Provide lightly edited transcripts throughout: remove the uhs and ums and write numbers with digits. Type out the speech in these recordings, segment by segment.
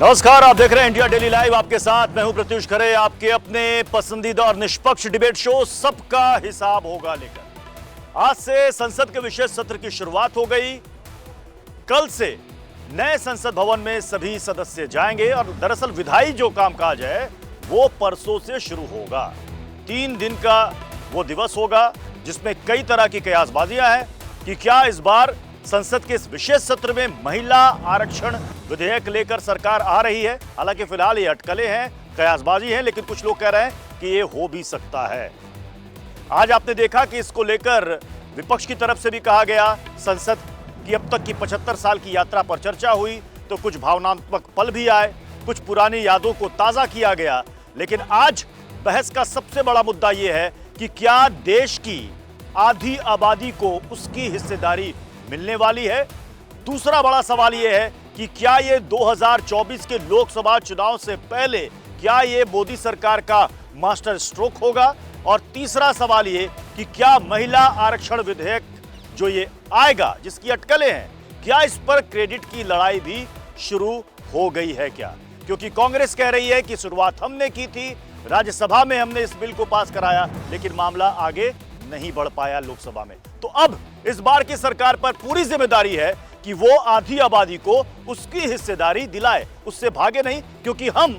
नमस्कार, आप देख रहे हैं इंडिया डेली लाइव। आपके साथ मैं हूं प्रत्युष खरे, आपके अपने पसंदीदा और निष्पक्ष डिबेट शो सबका हिसाब होगा लेकर। आज से संसद के विशेष सत्र की शुरुआत हो गई। कल से नए संसद भवन में सभी सदस्य जाएंगे और दरअसल विधायी जो कामकाज है वो परसों से शुरू होगा। 3 दिन का वो दिवस होगा जिसमें कई तरह की कयासबाजियां हैं कि क्या इस बार संसद के इस विशेष सत्र में महिला आरक्षण विधेयक लेकर सरकार आ रही है। हालांकि फिलहाल ये अटकलें हैं, कयासबाजी है, लेकिन कुछ लोग कह रहे हैं कि ये हो भी सकता है। आज आपने देखा कि इसको लेकर विपक्ष की तरफ से भी कहा गया। संसद की अब तक की 75 साल की यात्रा पर चर्चा हुई तो कुछ भावनात्मक पल भी आए, कुछ पुरानी यादों को ताजा किया गया। लेकिन आज बहस का सबसे बड़ा मुद्दा यह है कि क्या देश की आधी आबादी को उसकी हिस्सेदारी मिलने वाली है। दूसरा बड़ा सवाल यह है कि क्या ये 2024 के लोकसभा चुनाव से पहले क्या ये मोदी सरकार का मास्टर स्ट्रोक होगा। और तीसरा सवाल ये कि क्या महिला आरक्षण विधेयक जो ये आएगा, जिसकी अटकलें हैं, क्या इस पर क्रेडिट की लड़ाई भी शुरू हो गई है क्या। क्योंकि कांग्रेस कह रही है कि शुरुआत हमने की थी, राज्यसभा में हमने इस बिल को पास कराया, लेकिन मामला आगे नहीं बढ़ पाया लोकसभा में। तो अब इस बार की सरकार पर पूरी जिम्मेदारी है कि वो आधी आबादी को उसकी हिस्सेदारी दिलाए, उससे भागे नहीं, क्योंकि हम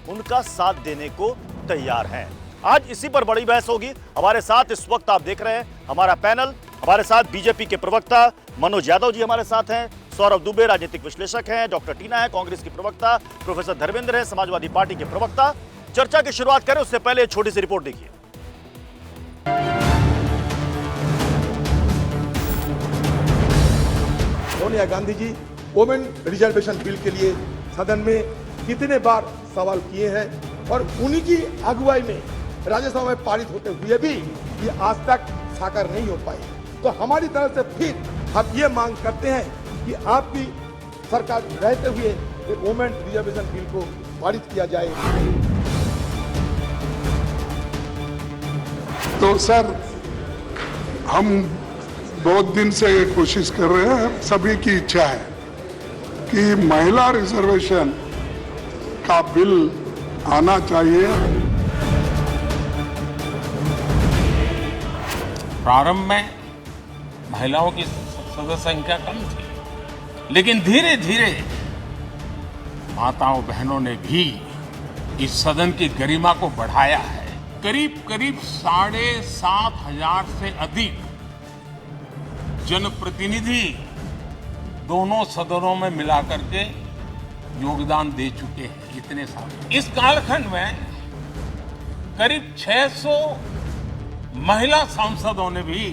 उनका साथ देने को तैयार हैं। आज इसी पर बड़ी बहस होगी। हमारे साथ इस वक्त आप देख रहे हैं हमारा पैनल। हमारे साथ बीजेपी के प्रवक्ता मनोज यादव जी हमारे साथ हैं, सौरभ दुबे राजनीतिक विश्लेषक हैं, डॉक्टर टीना है कांग्रेस की प्रवक्ता, प्रोफेसर धर्मेंद्र है समाजवादी पार्टी के प्रवक्ता। चर्चा की शुरुआत करें उससे पहले छोटी सी रिपोर्ट देखिए। Sonia Gandhi ji women reservation bill के लिए सदन में कितने बार सवाल किए हैं और उन्हीं की अगुवाई में राज्यसभा में पारित होते हुए भी ये आज तक साकार नहीं हो पाए। तो हमारी तरफ से फिर हम ये मांग करते हैं कि आपकी सरकार रहते हुए वोमेन रिजर्वेशन बिल को पारित किया जाए। तो सर, हम बहुत दिन से ये कोशिश कर रहे हैं, सभी की इच्छा है कि महिला रिजर्वेशन का बिल आना चाहिए। प्रारंभ में महिलाओं की सदस्य संख्या कम थी, लेकिन धीरे धीरे माताओं बहनों ने भी इस सदन की गरिमा को बढ़ाया है। करीब करीब 7,500 से अधिक जनप्रतिनिधि दोनों सदनों में मिलाकर के योगदान दे चुके हैं इतने साल। इस कालखंड में करीब 600 महिला सांसदों ने भी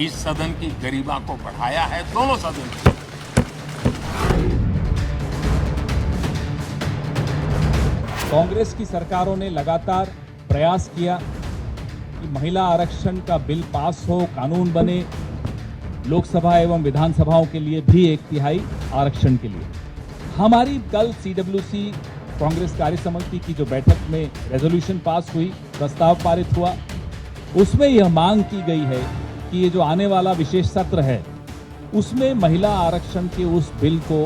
इस सदन की गरिमा को बढ़ाया है, दोनों सदन की। कांग्रेस की सरकारों ने लगातार प्रयास किया कि महिला आरक्षण का बिल पास हो, कानून बने, लोकसभा एवं विधानसभाओं के लिए भी 1/3 आरक्षण के लिए। हमारी कल सीडब्ल्यूसी कांग्रेस कार्य समिति की जो बैठक में रेजोल्यूशन पास हुई, प्रस्ताव पारित हुआ, उसमें यह मांग की गई है कि ये जो आने वाला विशेष सत्र है उसमें महिला आरक्षण के उस बिल को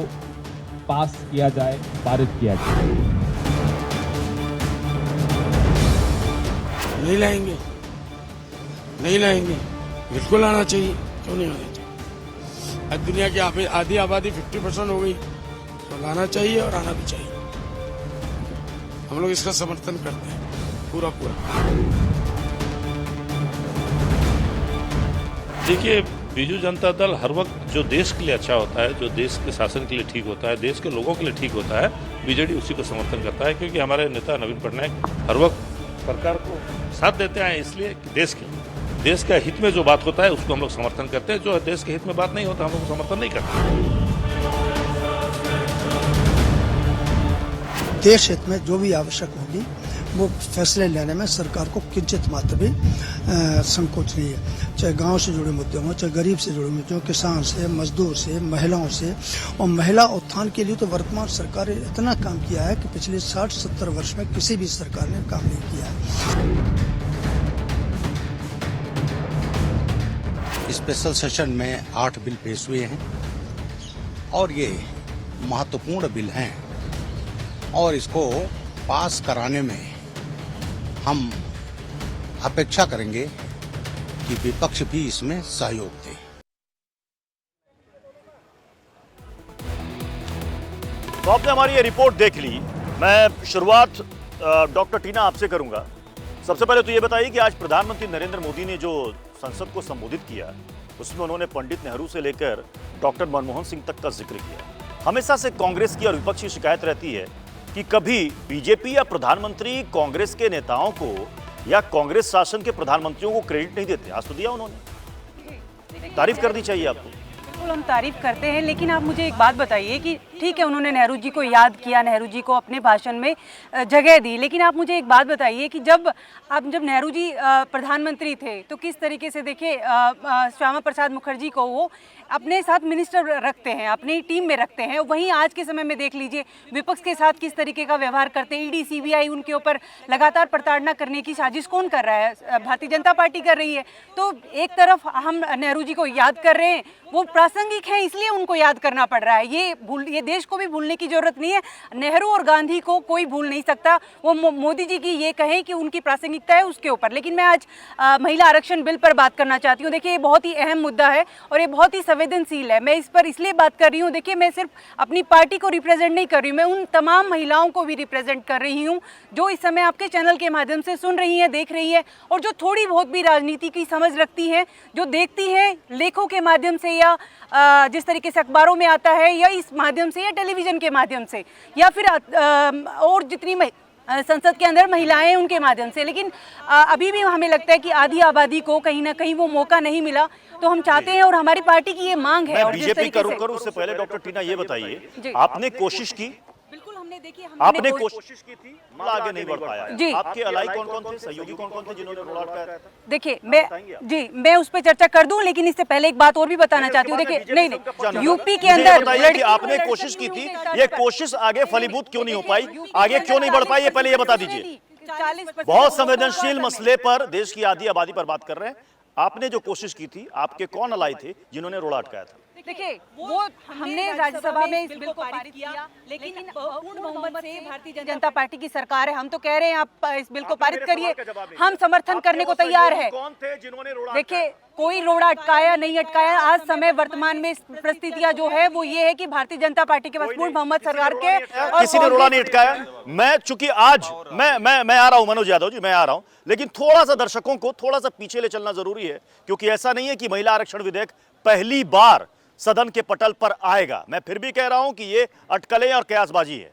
पास किया जाए, पारित किया जाए। नहीं लाएंगे, नहीं लाएंगे, बिल्कुल आना चाहिए। क्यों नहीं आना चाहिए? आज दुनिया की आधी आबादी 50% हो गई, तो लाना चाहिए और आना भी चाहिए। हम लोग इसका समर्थन करते हैं पूरा। देखिए, बीजू जनता दल हर वक्त जो देश के लिए अच्छा होता है, जो देश के शासन के लिए ठीक होता है, देश के लोगों के लिए ठीक होता है, बीजेडी उसी को समर्थन करता है। क्योंकि हमारे नेता नवीन पटनायक हर वक्त सरकार को साथ देते हैं, इसलिए देश के हित में जो बात होता है उसको हम लोग समर्थन करते हैं। जो देश के हित में बात नहीं होता हम लोग समर्थन नहीं करते। देश हित में जो भी आवश्यक होगी वो फैसले लेने में सरकार को किंचित मात्र भी संकोच नहीं है। चाहे गांव से जुड़े मुद्दे हों, चाहे गरीब से जुड़े मुद्दे हों, किसान से, मजदूर से, महिलाओं से। और महिला उत्थान के लिए तो वर्तमान सरकार ने इतना काम किया है कि पिछले 60-70 वर्ष में किसी भी सरकार ने काम नहीं किया है। स्पेशल सेशन में 8 बिल पेश हुए हैं और ये महत्वपूर्ण बिल हैं। और इसको पास कराने में हम अपेक्षा करेंगे कि विपक्ष भी इसमें सहयोग दे। तो आपने हमारी ये रिपोर्ट देख ली। मैं शुरुआत डॉक्टर टीना आपसे करूंगा। सबसे पहले तो ये बताइए कि आज प्रधानमंत्री नरेंद्र मोदी ने जो संसद को संबोधित किया उसमें उन्होंने पंडित नेहरू से लेकर डॉक्टर मनमोहन सिंह तक का जिक्र किया। हमेशा से कांग्रेस की और विपक्ष की शिकायत रहती है कि कभी बीजेपी या प्रधानमंत्री कांग्रेस के नेताओं को या कांग्रेस शासन के प्रधानमंत्रियों को क्रेडिट नहीं देते। आज तो दिया उन्होंने, तारीफ करनी चाहिए आपको। बिल्कुल हम तारीफ करते हैं, लेकिन आप मुझे एक बात बताइए कि ठीक है उन्होंने नेहरू जी को याद किया, नेहरू जी को अपने भाषण में जगह दी, लेकिन आप मुझे एक बात बताइए कि जब नेहरू जी प्रधानमंत्री थे तो किस तरीके से देखिए श्यामा प्रसाद मुखर्जी को वो अपने साथ मिनिस्टर रखते हैं, अपनी टीम में रखते हैं। वहीं आज के समय में देख लीजिए विपक्ष के साथ किस तरीके का व्यवहार करते हैं। ईडी सीबीआई उनके ऊपर लगातार प्रताड़ना करने की साजिश कौन कर रहा है? भारतीय जनता पार्टी कर रही है। तो एक तरफ हम नेहरू जी को याद कर रहे हैं, वो प्रासंगिक हैं इसलिए उनको याद करना पड़ रहा है। ये देश को भी भूलने की जरूरत नहीं है। नेहरू और गांधी को कोई भूल नहीं सकता। वो मोदी जी की ये कहें कि उनकी प्रासंगिकता है उसके ऊपर। लेकिन मैं आज महिला आरक्षण बिल पर बात करना चाहती हूँ। देखिए ये बहुत ही अहम मुद्दा है और ये बहुत ही संवेदनशील है। मैं इस पर इसलिए बात कर रही हूँ, देखिए मैं सिर्फ अपनी पार्टी को रिप्रेजेंट नहीं कर रही हूँ, मैं उन तमाम महिलाओं को भी रिप्रेजेंट कर रही हूँ जो इस समय आपके चैनल के माध्यम से सुन रही हैं, देख रही है, और जो थोड़ी बहुत भी राजनीति की समझ रखती हैं, जो देखती हैं लेखों के माध्यम से या जिस तरीके से अखबारों में आता है या इस माध्यम से या टेलीविजन के माध्यम से या फिर और जितनी संसद के अंदर महिलाएं उनके माध्यम से। लेकिन अभी भी हमें लगता है कि आधी आबादी को कहीं ना कहीं वो मौका नहीं मिला। तो हम चाहते हैं और हमारी पार्टी की ये मांग है। मैं बीजेपी करूं उससे पहले डॉक्टर टीना ये बताइए, आपने कोशिश की, बिल्कुल आपने कोशिश की थी, आगे नहीं बढ़ पाया जी। आपके अलाई कौन-कौन थे, सहयोगी कौन-कौन थे जिन्होंने रोड अटकाया था? देखिए मैं उस पर चर्चा कर दूं, लेकिन इससे पहले एक बात और भी बताना चाहती हूँ। देखिए नहीं यूपी के अंदर आपने कोशिश की थी, ये कोशिश आगे फलीभूत क्यों नहीं हो पाई, आगे क्यों नहीं बढ़ पाई, ये पहले ये बता दीजिए। बहुत संवेदनशील मसले पर, देश की आधी आबादी पर बात कर रहे हैं। आपने जो कोशिश की थी, आपके कौन अलाई थे जिन्होंने रोड अटकाया था? देखिए वो हमने राज्यसभा में इस बिल को पारित किया, लेकिन पूर्ण बहुमत से भारतीय जनता पार्टी की सरकार है। हम तो कह रहे हैं आप इस बिल को पारित करिए, हम समर्थन करने को तैयार है। कौन थे जिन्होंने रोड? देखिए कोई रोड़ा अटकाया नहीं अटकाया, आज समय वर्तमान में परिस्थितियां जो है वो ये है कि भारतीय जनता पार्टी के पास पूर्ण बहुमत सरकार के और किसी ने रोड़ा नहीं अटकाया। मैं चूंकि आज मैं आ रहा हूं मनोज यादव जी, मैं आ रहा हूं, लेकिन थोड़ा सा दर्शकों को थोड़ा सा पीछे ले चलना जरूरी है, क्योंकि ऐसा नहीं है कि महिला आरक्षण विधेयक पहली बार सदन के पटल पर आएगा। मैं फिर भी कह रहा हूं कि ये अटकलें और कयासबाजी है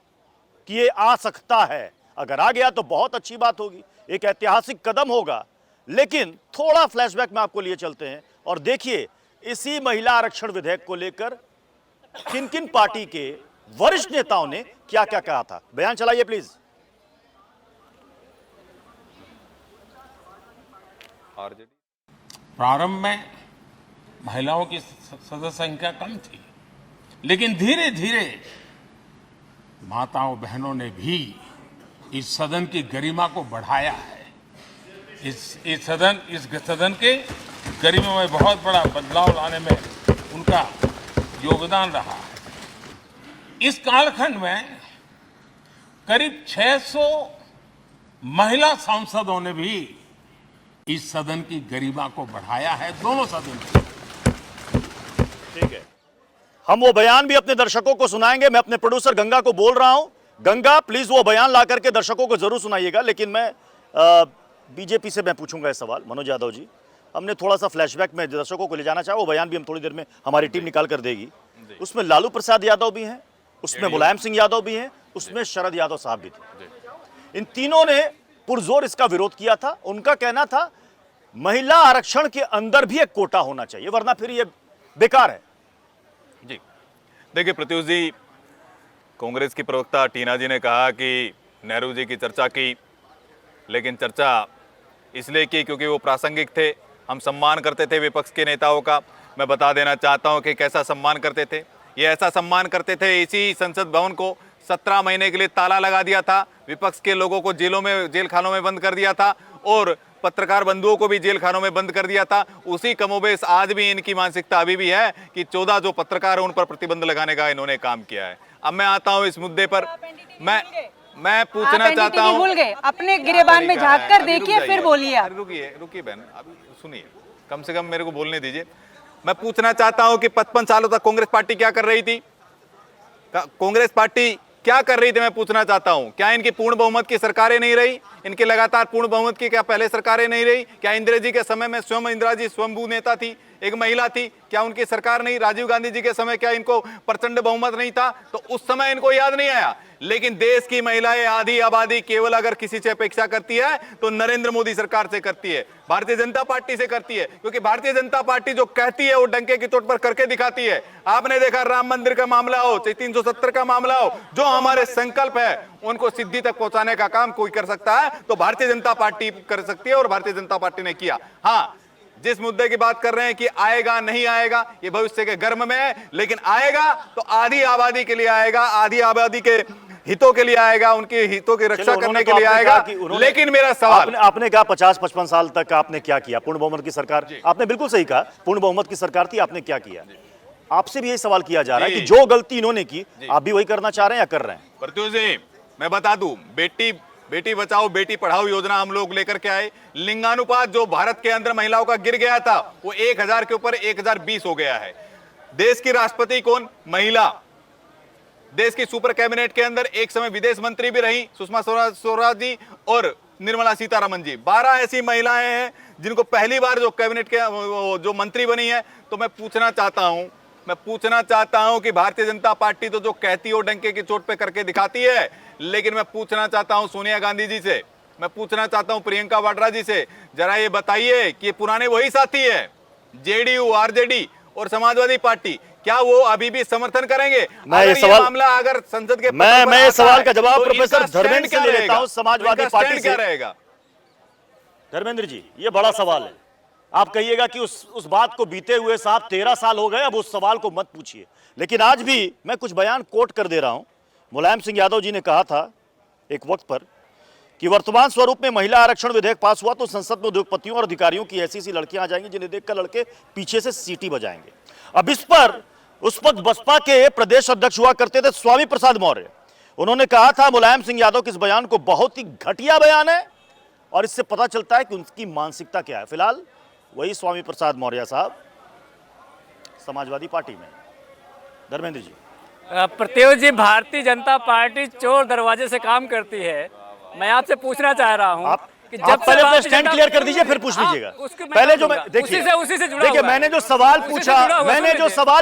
कि ये आ सकता है। अगर आ गया तो बहुत अच्छी बात होगी, एक ऐतिहासिक कदम होगा। लेकिन थोड़ा फ्लैशबैक में आपको लिए चलते हैं और देखिए इसी महिला आरक्षण विधेयक को लेकर किन किन पार्टी के वरिष्ठ नेताओं ने क्या क्या कहा था। बयान चलाइए प्लीज। प्रारंभ में महिलाओं की सदस्य संख्या कम थी, लेकिन धीरे धीरे माताओं बहनों ने भी इस सदन की गरिमा को बढ़ाया है। इस सदन के गरिमा में बहुत बड़ा बदलाव लाने में उनका योगदान रहा है। इस कालखंड में करीब 600 महिला सांसदों ने भी इस सदन की गरिमा को बढ़ाया है, दोनों सदन की। ठीक है, हम वो बयान भी अपने दर्शकों को सुनाएंगे। मैं अपने प्रोड्यूसर गंगा को बोल रहा हूं, गंगा प्लीज वो बयान ला करके दर्शकों को जरूर सुनाइएगा। लेकिन मैं बीजेपी से मैं पूछूंगा इस सवाल। मनोज यादव जी, हमने थोड़ा सा फ्लैशबैक में दर्शकों को ले जाना चाहा, वो बयान भी हम थोड़ी देर में हमारी टीम निकाल कर देगी। उसमें लालू प्रसाद यादव भी हैं, उसमें मुलायम सिंह यादव भी हैं, उसमें शरद यादव साहब भी थे। इन तीनों ने पुरजोर इसका विरोध किया था। उनका कहना था महिला आरक्षण के अंदर भी एक कोटा होना चाहिए, वरना फिर ये बेकार है। जी देखिए प्रत्युष जी, कांग्रेस की प्रवक्ता टीना जी ने कहा कि नेहरू जी की चर्चा की, लेकिन चर्चा इसलिए की क्योंकि वो प्रासंगिक थे। हम सम्मान करते थे विपक्ष के नेताओं का। मैं बता देना चाहता हूं कि कैसा सम्मान करते थे। ये ऐसा सम्मान करते थे, इसी संसद भवन को 17 महीने के लिए ताला लगा दिया था, विपक्ष के लोगों को जेल खानों में बंद कर दिया था और पत्रकार बंधुओं को भी जेल खानों में बंद कर दिया था। उसी कमोबेश आज भी इनकी मानसिकता अभी भी है कि 14 जो पत्रकार हैं उन पर प्रतिबंध लगाने का इन्होंने काम किया है। अब मैं आता हूं इस मुद्दे पर। मैं पूछना आप चाहता NDTV हूं, भूल गए, अपने गिरेबान में झांक कर अभी रुक देखिए, जाइए। फिर बोलिए आप। अरे रुकिए बहन, अभी सुनिए, कम से कम मेरे को बोलने दीजिए। मैं पूछना चाहता हूं कि 55 सालों तक कांग्रेस पार्टी क्या कर रही थी? कांग्रेस पार्टी क्या कर रही थी, मैं पूछना चाहता हूं। क्या इनकी पूर्ण बहुमत की सरकारें नहीं रही? इनके लगातार पूर्ण बहुमत की क्या पहले सरकारें नहीं रही? क्या इंदिरा जी के समय में स्वयं इंदिरा जी स्वयंभू नेता थी, एक महिला थी, क्या उनकी सरकार नहीं? राजीव गांधी जी के समय क्या इनको प्रचंड बहुमत नहीं था? तो उस समय इनको याद नहीं आया। लेकिन देश की महिलाएं आधी आबादी केवल अगर किसी से अपेक्षा करती है तो नरेंद्र मोदी सरकार से करती है, भारतीय जनता पार्टी से करती है, क्योंकि भारतीय जनता पार्टी जो कहती है वो डंके की चोट पर करके दिखाती है। आपने देखा, राम मंदिर का मामला हो, 370 का मामला हो, जो हमारे संकल्प है उनको सिद्धि तक पहुंचाने का काम कोई कर सकता है तो भारतीय जनता पार्टी कर सकती है, और भारतीय जनता पार्टी ने किया। हाँ, जिस मुद्दे की बात कर रहे हैं कि आएगा नहीं आएगा, ये भविष्य के गर्म में है, लेकिन आएगा तो आधी आबादी के लिए आएगा, आधी आबादी के हितों के लिए आएगा, उनके हितों की रक्षा करने के लिए आएगा। लेकिन मेरा सवाल, आपने कहा 50-55 साल तक आपने क्या किया? पूर्ण बहुमत की सरकार, आपने बिल्कुल सही कहा, पूर्ण बहुमत की सरकार थी, आपने क्या किया? आपसे भी यही सवाल किया जा रहा है कि जो गलती इन्होंने की आप भी वही करना चाह रहे हैं या कर रहे हैं? प्रत्युष जी, मैं बता दूं, बेटी बचाओ बेटी पढ़ाओ योजना हम लोग लेकर के आए। लिंगानुपात जो भारत के अंदर महिलाओं का गिर गया था वो 1000 के ऊपर 1020 हो गया है। देश की राष्ट्रपति कौन? महिला। देश की सुपर कैबिनेट के अंदर एक समय विदेश मंत्री भी रही सुषमा स्वराज जी और निर्मला सीतारमण जी। 12 ऐसी महिलाएं हैं जिनको पहली बार जो कैबिनेट के जो मंत्री बनी है। तो मैं पूछना चाहता हूं कि भारतीय जनता पार्टी तो जो कहती है डंके की चोट पे करके दिखाती है, लेकिन मैं पूछना चाहता हूं सोनिया गांधी जी से, मैं पूछना चाहता हूं प्रियंका वाड्रा जी से, जरा ये बताइए कि पुराने वही साथी है, जेडीयू, आरजेडी और समाजवादी पार्टी, क्या वो अभी भी समर्थन करेंगे? मैं ये सवाल, मामला अगर संसद के मैं सवाल का जवाब तो प्रोफेसर धर्मेंद्र से ले लेता हूं, समाजवादी पार्टी से। क्या रहेगा? धर्मेंद्र जी, ये बड़ा सवाल है। आप कहिएगा कि उस बात को बीते हुए साहब 13 साल हो गए, अब उस सवाल को मत पूछिए। लेकिन आज भी मैं कुछ बयान कोट कर दे रहा हूं। मुलायम सिंह यादव जी ने कहा था एक वक्त पर कि वर्तमान स्वरूप में महिला आरक्षण विधेयक पास हुआ तो संसद में उद्योगपतियों और अधिकारियों की ऐसी लड़कियां आ जाएंगी जिन्हें देखकर लड़के पीछे से सीटी बजाएंगे। अब इस पर उस वक्त बसपा के प्रदेश अध्यक्ष हुआ करते थे स्वामी प्रसाद मौर्य, उन्होंने कहा था मुलायम सिंह यादव के इस बयान को बहुत ही घटिया बयान है और इससे पता चलता है कि उनकी मानसिकता क्या है। फिलहाल वही स्वामी प्रसाद मौर्य साहब समाजवादी पार्टी में। धर्मेंद्र जी, प्रत्युष जी, भारतीय जनता पार्टी चोर दरवाजे से काम करती है। मैं आपसे पूछना चाह रहा हूं कि जब पहले तो स्टैंड क्लियर कर दीजिए फिर पूछ लीजिएगा। पहले जो देखिए देखिए मैंने जो सवाल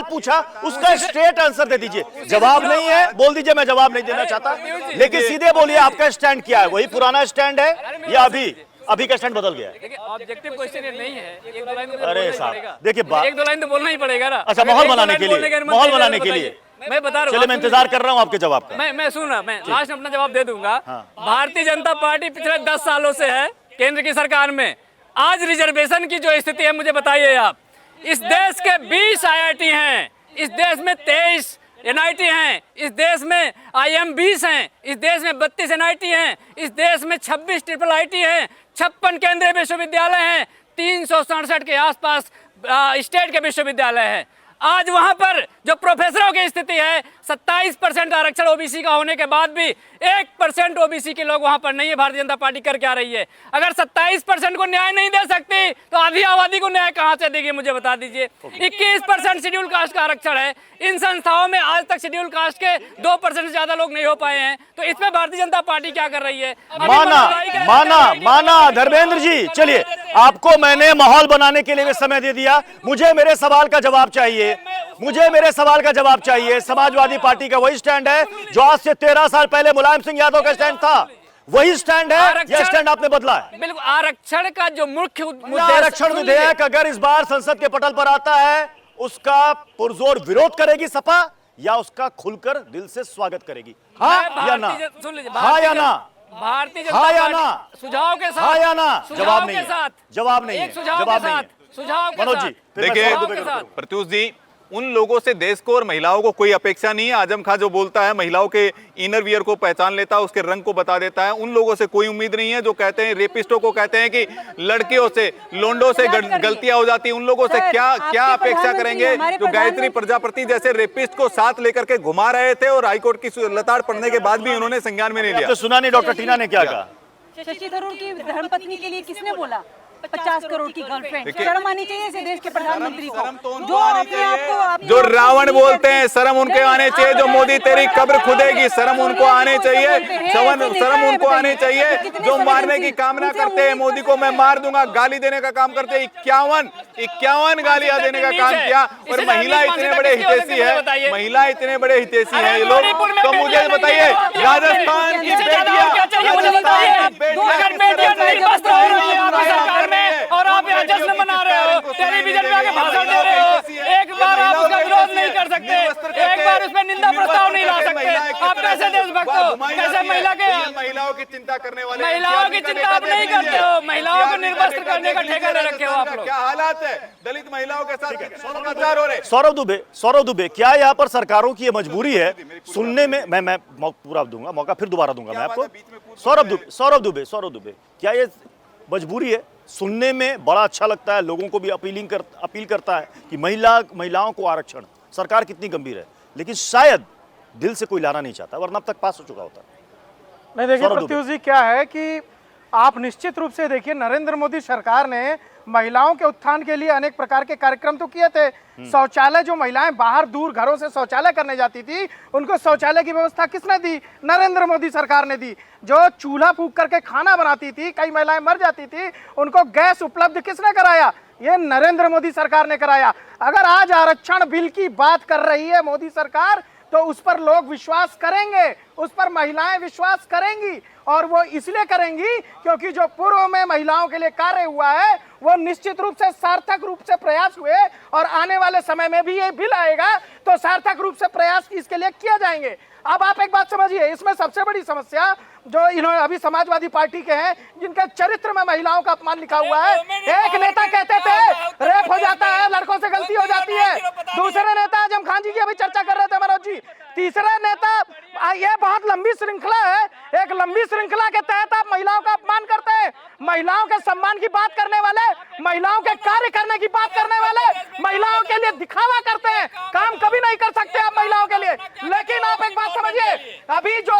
पूछा उसका स्ट्रेट आंसर दे दीजिए। जवाब नहीं है बोल दीजिए मैं जवाब नहीं देना चाहता, लेकिन सीधे बोलिए आपका स्टैंड क्या है? वही पुराना स्टैंड है या अभी का स्टैंड बदल गया है? देखिए ऑब्जेक्टिव क्वेश्चन नहीं है, एक दो लाइन तो अरे साहब देखिए एक दो लाइन तो बोलना ही पड़ेगा ना। अच्छा, माहौल बनाने के लिए मैं बता रहा हूँ, चलिए मैं इंतजार कर रहा हूँ आपके जवाब का। मैं सुन रहा, मैं लास्ट अपना जवाब दे दूंगा। भारतीय जनता पार्टी पिछले 10 सालों से है केंद्र की सरकार में। आज रिजर्वेशन की जो स्थिति है मुझे बताइए आप। इस देश के 20 IIT हैं, इस देश में 23 NIT हैं, इस देश में IIM-20 हैं, इस देश में 32 NIT हैं, इस देश में 26 IIIT हैं, 56 केंद्रीय विश्वविद्यालय हैं, 367 के आसपास स्टेट के विश्वविद्यालय हैं। आज वहां पर जो प्रोफेसरों की स्थिति है, 27% आरक्षण ओबीसी का होने के बाद भी 1% ओबीसी के लोग वहां पर नहीं है। भारतीय जनता पार्टी कर क्या रही है? अगर 27% को न्याय नहीं दे सकती तो आधी आबादी को न्याय कहां से देगी मुझे बता दीजिए। 21% शेड्यूल कास्ट का आरक्षण है। इन संस्थाओं में आज तक शेड्यूल कास्ट के 2% से ज्यादा लोग नहीं हो पाए हैं। तो इसमें भारतीय जनता पार्टी क्या कर रही है? माना धर्मेंद्र जी, चलिए आपको मैंने माहौल बनाने के लिए समय दे दिया। मुझे मेरे सवाल का जवाब चाहिए। समाजवादी पार्टी का वही स्टैंड है जो आज से 13 साल पहले मुलायम सिंह यादव का स्टैंड था, वही स्टैंड है या स्टैंड आपने बदला है? बिल्कुल, आरक्षण का जो मुख्य मुद्दा, आरक्षण विधेयक अगर इस बार संसद के पटल पर आता है उसका पुरजोर विरोध करेगी सपा या उसका खुलकर दिल से स्वागत करेगी? हाँ या ना? हाँ या ना? भारतीय जनता पार्टी सुझाव के साथ, हाँ या ना? जवाब नहीं है। सुझाव के साथ मनोज जी देखिए प्रत्युष जी, उन लोगों से देश को और महिलाओं को कोई अपेक्षा नहीं है। आजम खान जो बोलता है महिलाओं के इनर वियर को पहचान लेता है, उसके रंग को बता देता है, उन लोगों से कोई उम्मीद नहीं है जो कहते हैं, रेपिस्टों को कहते हैं कि लड़कियों से, लोंडों से गलतियां हो जाती है, उन लोगों से क्या अपेक्षा करेंगे जो गायत्री प्रजापति जैसे रेपिस्ट को साथ लेकर के घुमा रहे थे और हाईकोर्ट की लताड़ पड़ने के बाद भी उन्होंने संज्ञान में नहीं लिया। सुना नहीं डॉक्टर टीना ने क्या कहा? शशि थरूर की धर्मपत्नी के लिए किसने बोला 50 करोड़ की गर्लफ्रेंड? शर्म आनी चाहिए इसे देश के प्रधानमंत्री को, जो अपने आप को जो रावण बोलते हैं, शर्म उनके आने चाहिए। जो मोदी तेरी कब्र खुदेगी, शर्म उनको आने चाहिए। शर्म उनको आने चाहिए जो मारने की कामना करते हैं। मोदी को मैं मार दूंगा गाली देने का काम करते हैं। 51 गालियां देने का काम किया। और महिला इतने बड़े हितैषी है, महिला इतने बड़े हितैषी है ये लोग। तो मुझे बताइए, राजस्थान की और आप यहाँ जश्न मना रहे हो, टेलीविजन पे आके भाषण दे रहे हो, एक बार आप उसका विरोध नहीं कर सकते, एक बार उसमें निंदा प्रस्ताव नहीं ला सकते। आप कैसे देशभक्त हो? कैसे महिलाओं की चिंता करने वाले, महिलाओं की चिंता आप नहीं करते हो, महिलाओं को निर्वस्त्र करने का ठेका ले रखे हो आप लोग। क्या हालात है दलित महिलाओं के साथ समाचार हो रहे? सौरभ दुबे, क्या यहाँ पर सरकारों की ये मजबूरी है सुनने में? मैं पूरा दूंगा, मौका फिर दोबारा दूंगा मैं आपको। सौरभ दुबे, क्या ये मजबूरी है? सुनने में बड़ा अच्छा लगता है, लोगों को भी अपील करता है कि महिलाओं को आरक्षण, सरकार कितनी गंभीर है, लेकिन शायद दिल से कोई लाना नहीं चाहता, वरना अब तक पास हो चुका होता। नहीं, देखिए प्रत्युष जी, क्या है कि आप निश्चित रूप से देखिए, नरेंद्र मोदी सरकार ने महिलाओं के उत्थान के लिए अनेक प्रकार के कार्यक्रम तो किए थे। शौचालय, जो महिलाएं बाहर दूर घरों से शौचालय करने जाती थी, उनको शौचालय की व्यवस्था किसने दी? नरेंद्र मोदी सरकार ने दी। जो चूल्हा फूंक करके खाना बनाती थी, कई महिलाएं मर जाती थी, उनको गैस उपलब्ध किसने कराया? ये नरेंद्र मोदी सरकार ने कराया। अगर आज आरक्षण बिल की बात कर रही है मोदी सरकार, तो उस पर लोग विश्वास करेंगे, उस पर महिलाएं विश्वास करेंगी, और वो इसलिए करेंगी क्योंकि जो पूर्व में महिलाओं के लिए कार्य हुआ है वो निश्चित रूप से सार्थक रूप से प्रयास हुए, और आने वाले समय में भी ये बिल आएगा तो सार्थक रूप से प्रयास इसके लिए किए जाएंगे। अब आप एक बात समझिए, इसमें सबसे बड़ी समस्या जो इन्होंने अभी समाजवादी पार्टी के हैं, जिनके चरित्र में महिलाओं का अपमान लिखा हुआ है। एक नेता कहते थे रेप हो जाता है, लड़कों से गलती हो जाती है, दूसरे नेता आजम खान जी की अभी चर्चा कर रहे थे मनोज जी, तीसरा नेता, ये बहुत लंबी श्रृंखला है। एक लंबी श्रृंखला के तहत आप महिलाओं का अपमान करते हैं, महिलाओं के सम्मान की बात करने वाले, महिलाओं के कार्य करने की बात करने वाले, महिलाओं के लिए दिखावा करते हैं, काम कभी नहीं कर सकते आप महिलाओं के लिए। लेकिन आप एक बात समझिए, अभी जो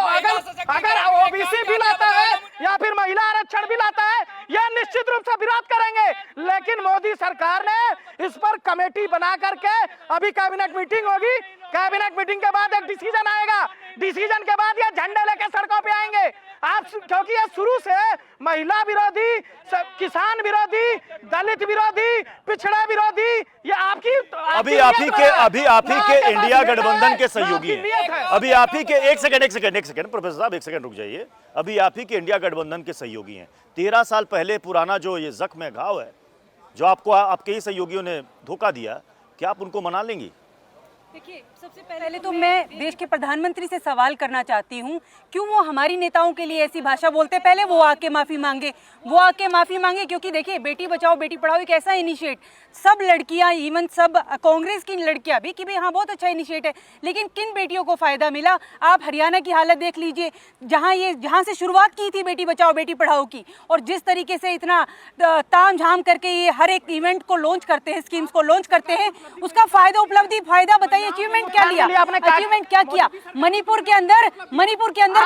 अगर ओबीसी बिल आता है या फिर महिला आरक्षण बिल आता है, यह निश्चित रूप से विरोध करेंगे। लेकिन मोदी सरकार ने इस पर कमेटी बना करके, अभी कैबिनेट मीटिंग होगी, कैबिनेट मीटिंग के बाद एक डिसीजन आएगा, डिसीजन के बाद ये झंडे लेके सड़कों पे आएंगे। आप, क्योंकि ये शुरू से महिला विरोधी, किसान विरोधी, दलित विरोधी, पिछड़ा विरोधी, ये अभी आप ही के इंडिया गठबंधन के सहयोगी हैं। अभी आप ही के एक सेकंड प्रोफेसर साहब, एक सेकंड रुक जाइए। अभी आप ही के इंडिया गठबंधन के सहयोगी हैं। 13 साल पहले पुराना जो ये जख्म है, घाव है, जो आपको आपके ही सहयोगियों ने धोखा दिया, क्या आप उनको मना लेंगी? देखिए, सबसे पहले तो मैं देश के प्रधानमंत्री से सवाल करना चाहती हूँ, क्यों वो हमारी नेताओं के लिए ऐसी भाषा बोलते? पहले वो आके माफ़ी मांगे, क्योंकि देखिए, बेटी बचाओ बेटी पढ़ाओ एक ऐसा इनिशिएट, सब लड़कियाँ, इवन सब कांग्रेस की लड़कियाँ भी, कि भाई हाँ बहुत अच्छा इनिशिएट है, लेकिन किन बेटियों को फ़ायदा मिला? आप हरियाणा की हालत देख लीजिए, जहाँ से शुरुआत की थी बेटी बचाओ बेटी पढ़ाओ की, और जिस तरीके से इतना ताम झाम करके ये हर एक इवेंट को लॉन्च करते हैं, स्कीम्स को लॉन्च करते हैं, उसका फ़ायदा, उपलब्धि, फ़ायदा बताइए, अचीवमेंट क्या लिया, अचीवमेंट क्या किया? मणिपुर के अंदर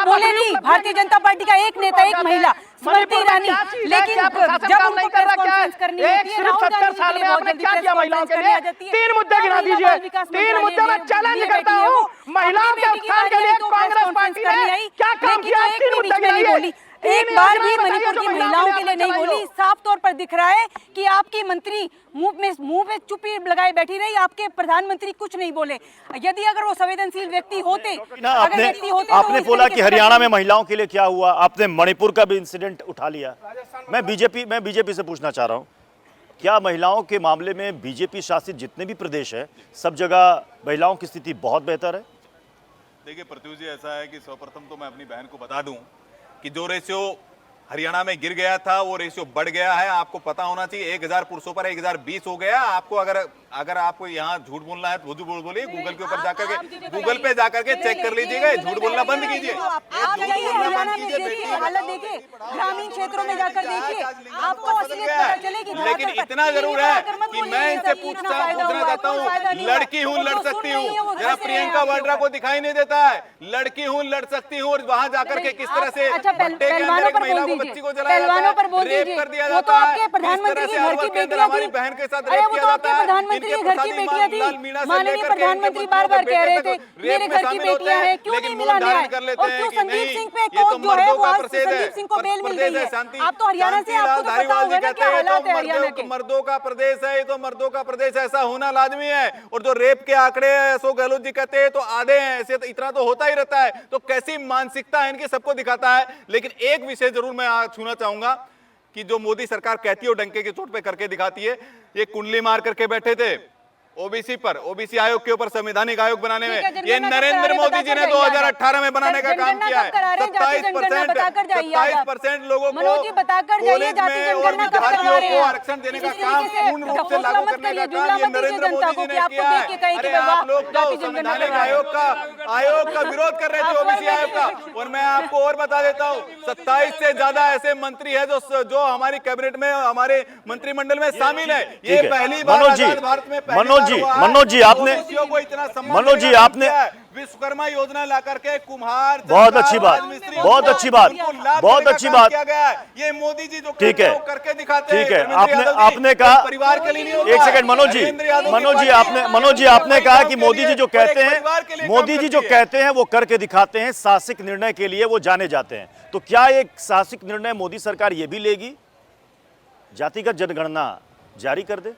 बोले नहीं भारतीय जनता पार्टी का एक नेता, एक महिला, स्मृति ईरानी, लेकिन जब उनको प्रेस कॉन्फ्रेंस करनी होती है, राहुल गांधी आपने क्या किया महिलाओं के लिए? 3 मुद्दे गिना दीजिए, 3 मुद्दे में चैलेंज करता हूँ, महिलाओं के उत्थान के लिए कांग्रेस पार्टी ने क्या काम किया? 3 मुद्दे गिनाइए। एक बार भी मणिपुर की महिलाओं के लिए नहीं बोली। साफ तौर पर दिख रहा है कि आपकी मंत्री मुंह पे चुप्पी लगाए बैठी रही, आपके प्रधानमंत्री कुछ नहीं बोले। यदि अगर वो संवेदनशील व्यक्ति होते, आपने बोला कि हरियाणा में महिलाओं के लिए क्या हुआ, आपने मणिपुर का भी इंसिडेंट उठा लिया। मैं बीजेपी से पूछना चाह रहा हूँ, क्या महिलाओं के मामले में बीजेपी शासित जितने भी प्रदेश है, सब जगह महिलाओं की स्थिति बहुत बेहतर है? देखिए प्रत्युष जी, ऐसा है कि सर्वप्रथम तो मैं अपनी बहन को बता दूं कि जो रेशियो हरियाणा में गिर गया था, वो रेशियो बढ़ गया है। आपको पता होना चाहिए 1000 पुरुषों पर 1020 हो गया। आपको अगर आपको यहाँ झूठ बोलना है तो झूठ बोलिए, गूगल के ऊपर जाकर के, गूगल पे जाकर के चेक कर लीजिएगा, झूठ बोलना बंद कीजिए। हालत देखिए, ग्रामीण क्षेत्रों में जाकर देखिए, आपको असलियत पता चलेगी। लेकिन इतना जरूर है कि मैं इनसे पूछना चाहता हूँ, लड़की हूँ लड़ सकती हूँ, जरा प्रियंका वाड्रा को दिखाई नहीं देता है, लड़की हूँ लड़ सकती हूँ, और वहां जाकर के किस तरह से भट्टे के अंदर एक महिला को, बच्ची को जलाया जाता है, रेप कर दिया जाता है, प्रधानमंत्री के घर की बेटियां हमारी बहन के साथ रेप किया जाता है। प्रधानमंत्री के घर की बेटियां थी, माननीय प्रधानमंत्री बार-बार कह रहे थे मेरे घर की बेटियां हैं, क्यों नहीं मिला न्याय? और क्यों संदीप सिंह पे कोर्ट जो है वो आज संदीप सिंह को बेल मिल गई है? आप तो हरियाणा से, आपको तो पता होगा ना क्या हालात है हरियाणा के। मर्दों का प्रदेश है ये, तो मर्दों का प्रदेश ऐसा होना लाजमी है। और जो रेप के आंकड़े अशोक गहलोत जी कहते हैं तो आधे हैं, ऐसे तो इतना तो होता ही रहता है। तो कैसी मानसिकता है इनकी, सबको दिखाता है। लेकिन एक विषय जरूर मैं छूना चाहूंगा कि जो मोदी सरकार कहती है वो डंके की चोट पे करके दिखाती है। ये कुंडली मार करके बैठे थे ओबीसी पर, ओबीसी आयोग के ऊपर संवैधानिक आयोग बनाने में, ये नरेंद्र मोदी जी ने 2018 में बनाने का काम किया है। 27% लोगों को कॉलेज में और विद्यार्थियों को आरक्षण देने का काम पूर्ण रूप से लागू करने का काम ये नरेंद्र मोदी जी ने किया है। अरे आप लोग तो संवैधानिक आयोग का विरोध कर रहे थे, ओबीसी आयोग का। और मैं आपको और बता देता हूँ, 27 से ज्यादा ऐसे मंत्री है जो हमारी कैबिनेट में, हमारे मंत्रिमंडल में शामिल है। ये पहली बार भारत में मनोज जी आपने विश्वकर्मा योजना ला करके कुम्हार, बहुत अच्छी बात, बहुत अच्छी बात, बहुत अच्छी बात। ये मोदी जी जो ठीक है करके दिखाते हैं। ठीक है, आपने कहा परिवार के लिए नहीं होता। एक सेकंड मनोज जी आपने कहा कि मोदी जी जो कहते हैं, मोदी जी जो कहते हैं वो करके दिखाते हैं, साहसिक निर्णय के लिए वो जाने जाते हैं। तो क्या एक साहसिक निर्णय मोदी सरकार ये भी लेगी, जातिगत जनगणना जारी कर दे?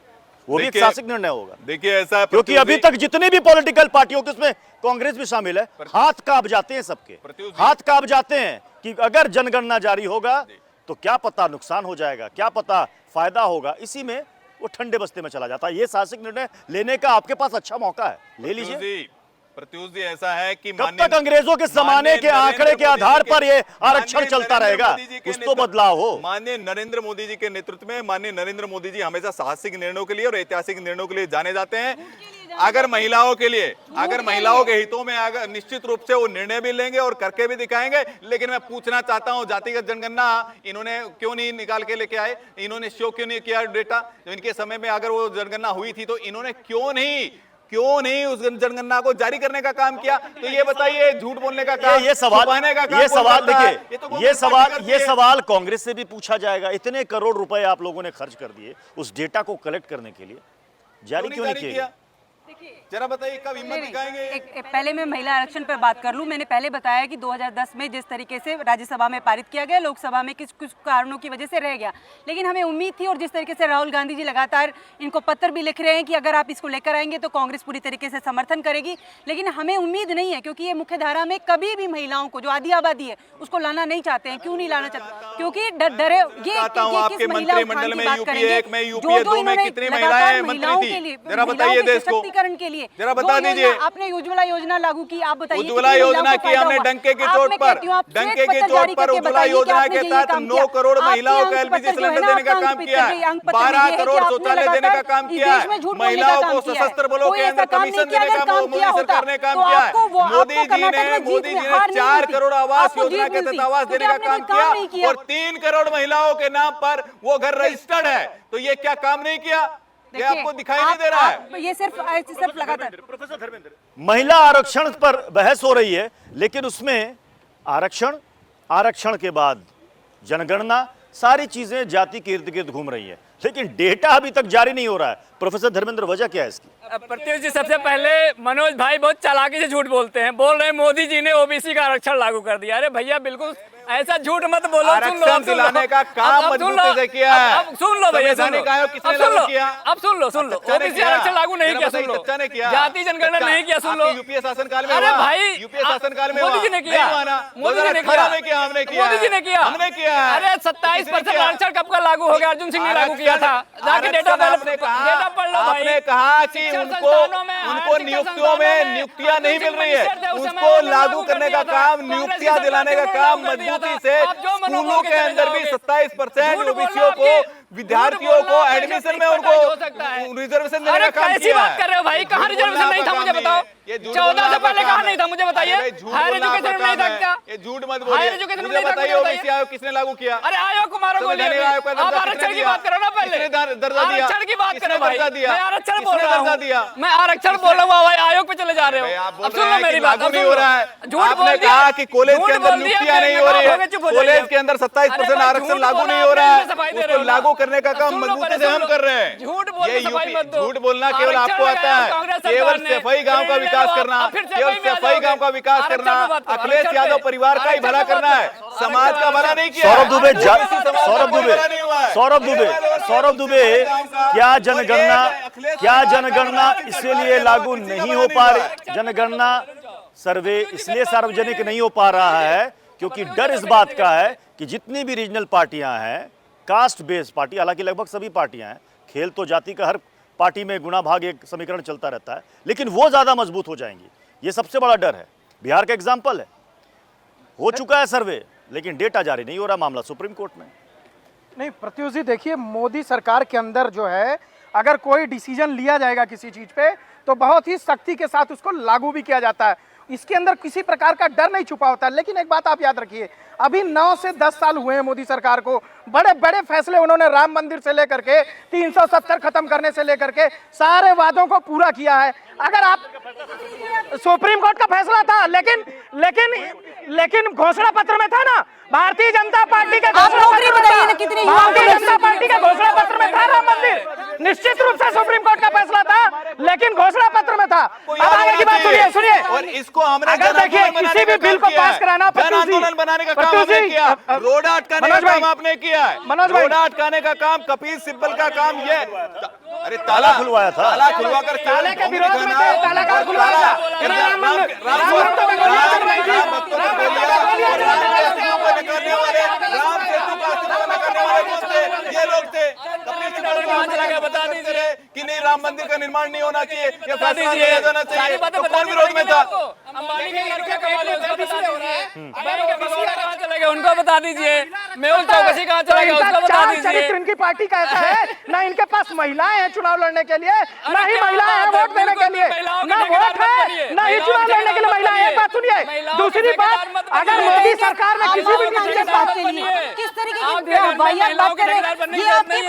वो भी एक साहसिक निर्णय होगा। देखिए ऐसा है, क्योंकि अभी तक जितनी भी पॉलिटिकल पार्टियों के, उसमें कांग्रेस भी शामिल है, हाथ कांप जाते हैं सबके, हाथ कांप जाते हैं कि अगर जनगणना जारी होगा तो क्या पता नुकसान हो जाएगा, क्या पता फायदा होगा। इसी में वो ठंडे बस्ते में चला जाता है। ये साहसिक निर्णय लेने का आपके पास अच्छा मौका है, ले लीजिए। प्रत्युष जी ऐसा है कि कब तक अंग्रेजों के जमाने के आंकड़े के आधार पर ये आरक्षण चलता रहेगा? कुछ तो बदलाव हो। माननीय नरेंद्र मोदी जी के नेतृत्व में माननीय नरेंद्र मोदी जी हमेशा साहसिक निर्णयों के लिए और ऐतिहासिक निर्णयों के लिए जाने जाते हैं। अगर महिलाओं के लिए, अगर महिलाओं के हितों में अगर निश्चित रूप से वो निर्णय भी लेंगे और करके भी दिखाएंगे। लेकिन मैं पूछना चाहता हूं, जातिगत जनगणना इन्होंने क्यों नहीं निकाल के लेके आए? इन्होंने शो क्यों नहीं किया डेटा? इनके समय में अगर वो जनगणना हुई थी तो इन्होंने क्यों नहीं उस जनगणना को जारी करने का काम किया? तो ये बताइए, झूठ बोलने का काम, ये सवाल देखिए, ये सवाल कांग्रेस से भी पूछा जाएगा। इतने करोड़ रुपए आप लोगों ने खर्च कर दिए उस डेटा को कलेक्ट करने के लिए, जारी क्यों नहीं किया? जरा बताइए कब हिम्मत दिखाएंगे? पहले मैं महिला आरक्षण पर बात कर लूं। मैंने पहले बताया कि 2010 में जिस तरीके से राज्यसभा में पारित किया गया, लोकसभा में कुछ कारणों की वजह से रह गया, लेकिन हमें उम्मीद थी। और जिस तरीके से राहुल गांधी जी लगातार इनको पत्र भी लिख रहे हैं कि अगर आप इसको लेकर आएंगे तो कांग्रेस पूरी तरीके से समर्थन करेगी, लेकिन हमें उम्मीद नहीं है, क्योंकि ये मुख्य धारा में कभी भी महिलाओं को, जो आधी आबादी है, उसको लाना नहीं चाहते हैं। क्यों नहीं लाना चाहते? क्योंकि डरे ये आपके मंत्रिमंडल में यूपीए 1 में, यूपीए 2 में कितनी महिलाएं मंत्री थी? जरा बताइए देश को, के लिए जरा बता दीजिए। आपने उज्ज्वला योजना लागू की, आप बताइए। उज्ज्वला योजना की हमने डंके की चोट पर, उज्ज्वला योजना के तहत 9 करोड़ महिलाओं को एलपीजी सिलेंडर देने का काम किया है, 12 करोड़ शौचालय देने का काम किया है, महिलाओं को सशस्त्र बलों के अंदर कमीशन देने का मोदी सरकार ने काम किया है। मोदी जी ने 4 करोड़ आवास योजना के तहत आवास देने का काम किया और 3 करोड़ महिलाओं के नाम पर वो घर रजिस्टर्ड है। तो ये क्या काम नहीं किया? ये आपको दिखाई नहीं दे रहा है? ये सिर्फ लगातार प्रोफेसर धर्मेंद्र, महिला आरक्षण पर बहस हो रही है, लेकिन उसमें आरक्षण के बाद जनगणना, सारी चीजें जाति के इर्द गिर्द घूम रही है, लेकिन डेटा अभी तक जारी नहीं हो रहा है। प्रोफेसर धर्मेंद्र, वजह क्या है इसकी? प्रत्युष जी, सबसे पहले मनोज भाई बहुत चालाकी से झूठ बोलते हैं। बोल रहे हैं मोदी जी ने ओबीसी का आरक्षण लागू कर दिया। अरे भैया, बिल्कुल ऐसा झूठ मत बोलो। आरक्षण दिलाने का काम मजबूती से किया है। अब सुन लो भैया, सुन लो। अब सुन लो। ओबीसी आरक्षण लागू नहीं किया, सुन लो। जाति जनगणना नहीं किया, सुन लो। यूपीए शासन काल में, अरे भाई, यूपीए शासन काल में मोदी जी ने किया, मोदी जी ने किया, हमने किया, अरे 27% आरक्षण कब का लागू हो गया, अर्जुन सिंह ने लागू किया था। जाके डेटा पढ़ लो भाई। आपने कहा कि उनको नियुक्तियों में नियुक्तियां नहीं मिल रही है, उसको लागू करने का काम, नियुक्तियां दिलाने का काम मजबूती से स्कूलों के अंदर भी 27% ओबीसीओ को, विद्यार्थियों को एडमिशन में उनको रिजर्वेशन देने का काम किया है। बात कर रहे हो भाई, कहाँ रिजर्वेशन नहीं था मुझे बताओ? 14 से पहले कहाँ नहीं था मुझे बताइए? हायर एजुकेशन में नहीं था क्या? ये झूठ मत बोलिए, मुझे बताइए ओबीसी आयोग किसने लागू किया? अरे आयोग को मारो बोलिए, आप आरक्षण की बात करो ना पहले, आरक्षण की बात करो भाई। मैं आरक्षण बोल रहा हूँ, मैं आरक्षण बोल रहा हूँ भाई, आयोग पे चले जा रहे हो। अब सुन लो मेरी बात, नहीं हो रहा है। आपने कहा कि कॉलेज के अंदर नियुक्तियां नहीं हो रही है, कॉलेज के अंदर 27% आरक्षण लागू नहीं हो रहा है, उसको लागू करने का काम मजबूती से हम कर रहे हैं। झूठ बोलना केवल आपको आता है, केवल सफाई गांव का विकास करना, केवल सफाई गांव का विकास करना, अखिलेश यादव परिवार का ही भला करना है, समाज का भला नहीं किया। सौरभ दुबे क्या जनगणना इसीलिए लागू नहीं हो पा रही, जनगणना सर्वे इसलिए सार्वजनिक नहीं हो पा रहा है क्योंकि डर इस बात का है कि जितनी भी रीजनल पार्टियां हैं, कास्ट बेस्ड पार्टी, हालांकि लगभग सभी पार्टियां हैं, खेल तो जाति का हर पार्टी में गुणा भाग एक समीकरण चलता रहता है, लेकिन वो ज्यादा मजबूत हो जाएंगी, ये सबसे बड़ा डर है। बिहार का एग्जाम्पल है, हो चुका है सर्वे, लेकिन डेटा जारी नहीं हो रहा, मामला सुप्रीम कोर्ट में। नहीं प्रत्युष जी, देखिए मोदी सरकार के अंदर जो है, अगर कोई डिसीजन लिया जाएगा किसी चीज पे तो बहुत ही सख्ती के साथ उसको लागू भी किया जाता है, इसके अंदर किसी प्रकार का डर नहीं छुपा होता है। लेकिन एक बात आप याद रखिए, अभी 9 से 10 साल हुए हैं मोदी सरकार को, बड़े बड़े फैसले उन्होंने राम मंदिर से लेकर के 370 खत्म करने से लेकर के सारे वादों को पूरा किया है। अगर आप सुप्रीम कोर्ट का फैसला था, लेकिन घोषणा पत्र में था ना, भारतीय जनता पार्टी का घोषणा पत्र में था राम मंदिर, निश्चित रूप से सुप्रीम कोर्ट का फैसला था, लेकिन घोषणा पत्र में था। अब आगे की बात सुनिए, और इसको हमने अगर देखिए किसी भी बिल को पास कराना, आंदोलन बनाने का काम आपने किया, रोड अटकाने का काम आपने किया है, रोड अटकाने का काम, कपिल सिब्बल का काम, ये अरे ताला खुलवाया था, ताला खुलवाकर ताले के विरोध में ताला का खुलवाया, ये लोग थे, बता दीजिए कि नहीं राम मंदिर का निर्माण नहीं होना चाहिए, ये फैसला लिया जाना चाहिए, तो कौन विरोध में था? उनको बता दीजिए, मेहुल चौकसी कहाँ चला गया उसको बता दीजिए। इनकी पार्टी का ऐसा है, ना इनके पास महिलाएं हैं चुनाव लड़ने के लिए, ना ही महिलाएं हैं वोट देने के लिए, ना वोट है, ना ही चुनाव लड़ने के लिए महिलाएं। एक बात सुनिए, दूसरी बात, अगर मोदी सरकार में किसी भी किस तरीके की वाहियात बात कर रहे हैं, ये आपकी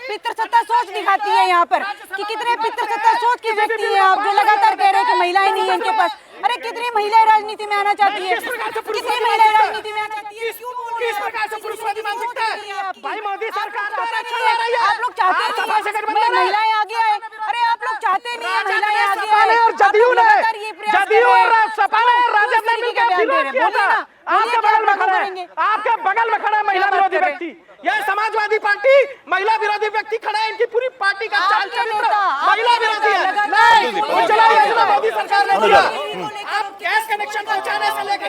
पितृसत्ता सोच दिखाती है यहाँ पर कि कितने पितृसत्ता सोच के व्यक्ति हैं आप, जो लगातार कह रहे हैं कि महिलाएं नहीं है इनके पास। अरे कितनी महिलाएं राजनीति में आना चाहती है, कितनी महिलाएं राजनीति में आना चाहती है, क्यों बोल रहे हैं? किस प्रकार से पुरुषवादी मानसिकता है भाई? मोदी सरकार आप लोग चाहते नहीं महिलाएं आगे आए, अरे आप लोग चाहते नहीं है महिलाएं आगे आए, और जदयू और सपा ने राजद ने मिलकर विरोध किया था। आपके बगल में खड़ा है, आपके बगल में खड़ा है महिला विरोधी व्यक्ति, यह समाजवादी पार्टी महिला विरोधी व्यक्ति खड़ा है, इनकी पूरी पार्टी का चाल चरित्र महिला विरोधी है। नहीं मोदी सरकार ने दिया, आप गैस कनेक्शन पहुंचाने से लेकर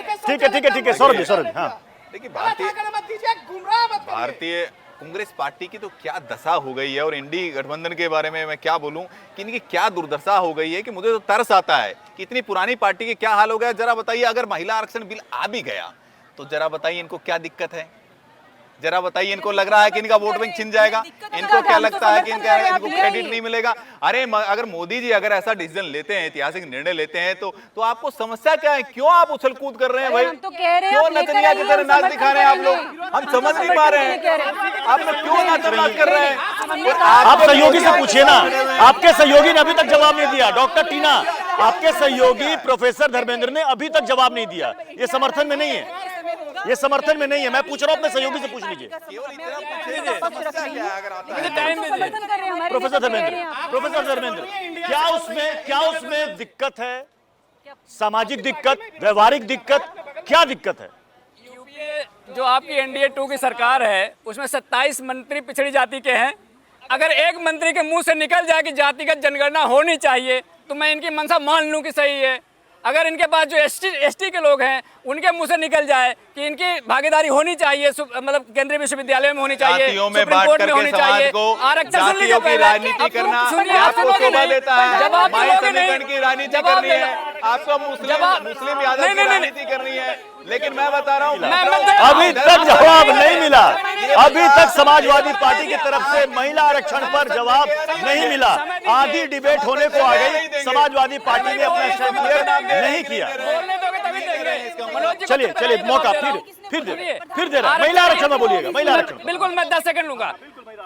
ठीक है सौरभ, हाँ देखिए भारतीय कांग्रेस पार्टी की तो क्या दशा हो गई है, और इंडी गठबंधन के बारे में मैं क्या बोलूं कि इनकी क्या दुर्दशा हो गई है कि मुझे तो तरस आता है कि इतनी पुरानी पार्टी की क्या हाल हो गया। जरा बताइए, अगर महिला आरक्षण बिल आ भी गया तो जरा बताइए इनको क्या दिक्कत है, जरा बताइए। इनको लग रहा है कि इनका वोट बैंक छिन जाएगा, इनको क्या लगता है कि इनको क्रेडिट नहीं मिलेगा? अरे अगर मोदी जी अगर ऐसा डिसीजन लेते हैं, ऐतिहासिक निर्णय लेते हैं, तो आपको समस्या क्या है? क्यों आप उछल कूद कर रहे हैं भाई? क्यों नचनिया की तरह नाच दिखा रहे हैं आप लोग? हम समझ नहीं पा रहे हैं आप लोग क्यों नाच कर रहे हैं। आप सहयोगी से पूछिए ना, आपके सहयोगी ने अभी तक जवाब नहीं दिया। डॉक्टर टीना, आपके सहयोगी प्रोफेसर धर्मेंद्र ने अभी तक जवाब नहीं दिया। ये समर्थन में नहीं है, ये समर्थन में नहीं है। मैं पूछ रहा हूँ, अपने सहयोगी से पूछ लीजिए। प्रोफेसर धर्मेंद्र, क्या उसमें दिक्कत है? सामाजिक दिक्कत, व्यवहारिक दिक्कत, क्या दिक्कत है? जो आपकी एनडीए 2 की सरकार है उसमें 27 मंत्री पिछड़ी जाति के हैं। अगर एक मंत्री के मुंह से निकल जाए कि जातिगत जनगणना होनी चाहिए तो मैं इनकी मंशा मान लूं कि सही है। अगर इनके पास जो एसटी के लोग हैं उनके मुंह से निकल जाए कि इनकी भागीदारी होनी चाहिए, मतलब केंद्रीय विश्वविद्यालयों में होनी चाहिए, जातियों में सुप्रीम बांट कोर्ट में करके होनी समाज चाहिए, को आरक्षण सुन लीजिए जातियों की पहले। राजनीति करना सुनिए, आप आपको सुनोगे शोभा नहीं, देता है, जब आप माई सुनोगे समीकरण नहीं, की राजनीति जवाब करनी है, देना। आपको मुस्लिम यादव नहीं, की नहीं, नहीं। राजनीति करनी है। लेकिन मैं बता रहा हूँ अभी तक जवाब नहीं मिला, अभी तक समाजवादी पार्टी की तरफ से महिला आरक्षण पर जवाब नहीं मिला। आधी डिबेट होने को आ गई, समाजवादी पार्टी ने अपना स्टैंड क्लियर नहीं किया। चलिए चलिए, मौका फिर दे रहा है। महिला आरक्षण में बोलिएगा, महिला आरक्षण। बिल्कुल, मैं 10 सेकंड लूंगा।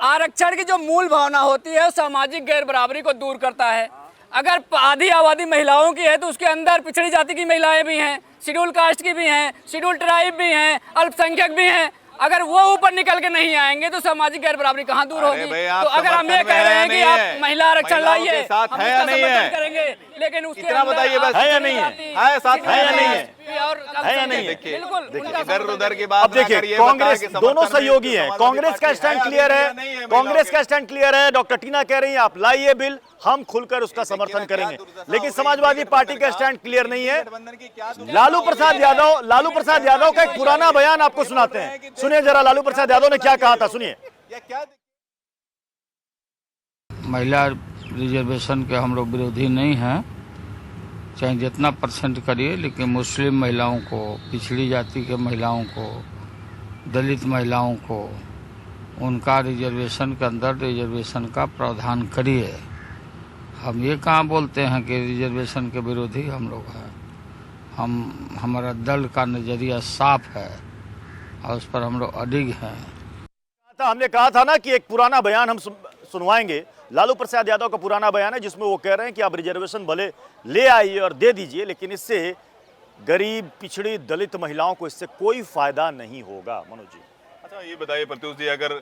आरक्षण की जो मूल भावना होती है सामाजिक गैर बराबरी को दूर करता है। अगर आधी आबादी महिलाओं की है तो उसके अंदर पिछड़ी जाति की महिलाएं भी हैं, शेड्यूल कास्ट की भी हैं, शेड्यूल ट्राइब भी हैं, अल्पसंख्यक भी हैं। अगर वो ऊपर निकल के नहीं आएंगे तो सामाजिक गैर बराबरी कहाँ दूर होगी? तो अगर हम ये कह रहे हैं कि आप महिला आरक्षण लाइए, हम उसका समर्थन करेंगे, लेकिन उसके इतना बताइए बस, है या नहीं है? साथ है या नहीं है? है या नहीं है? बिल्कुल, इधर उधर की बात अब देखिए, कांग्रेस दोनों सहयोगी हैं। कांग्रेस का स्टैंड क्लियर है, कांग्रेस का स्टैंड क्लियर है। डॉक्टर टीना कह रही है आप लाइए बिल, हम खुलकर उसका समर्थन करेंगे। लेकिन समाजवादी पार्टी का स्टैंड क्लियर नहीं है। लालू प्रसाद यादव का एक पुराना बयान आपको सुनाते हैं, सुनिए जरा लालू प्रसाद यादव ने क्या कहा था, सुनिए। महिला रिजर्वेशन के हम लोग विरोधी नहीं हैं, चाहे जितना परसेंट करिए, लेकिन मुस्लिम महिलाओं को, पिछड़ी जाति के महिलाओं को, दलित महिलाओं को उनका रिजर्वेशन के अंदर रिजर्वेशन का प्रावधान करिए। हम ये कहाँ बोलते हैं कि रिजर्वेशन के विरोधी हम लोग हैं। हमारा दल का नज़रिया साफ है और उस पर हम लोग अडिग हैं। हमने कहा था ना कि एक पुराना बयान हम सुनवाएंगे। लालू प्रसाद यादव का पुराना बयान है जिसमें वो कह रहे हैं कि आप रिजर्वेशन भले ले आइए और दे दीजिए, लेकिन इससे गरीब, पिछड़ी, दलित महिलाओं को इससे कोई फायदा नहीं होगा। मनोज जी, अच्छा ये बताइए प्रत्युष जी, अगर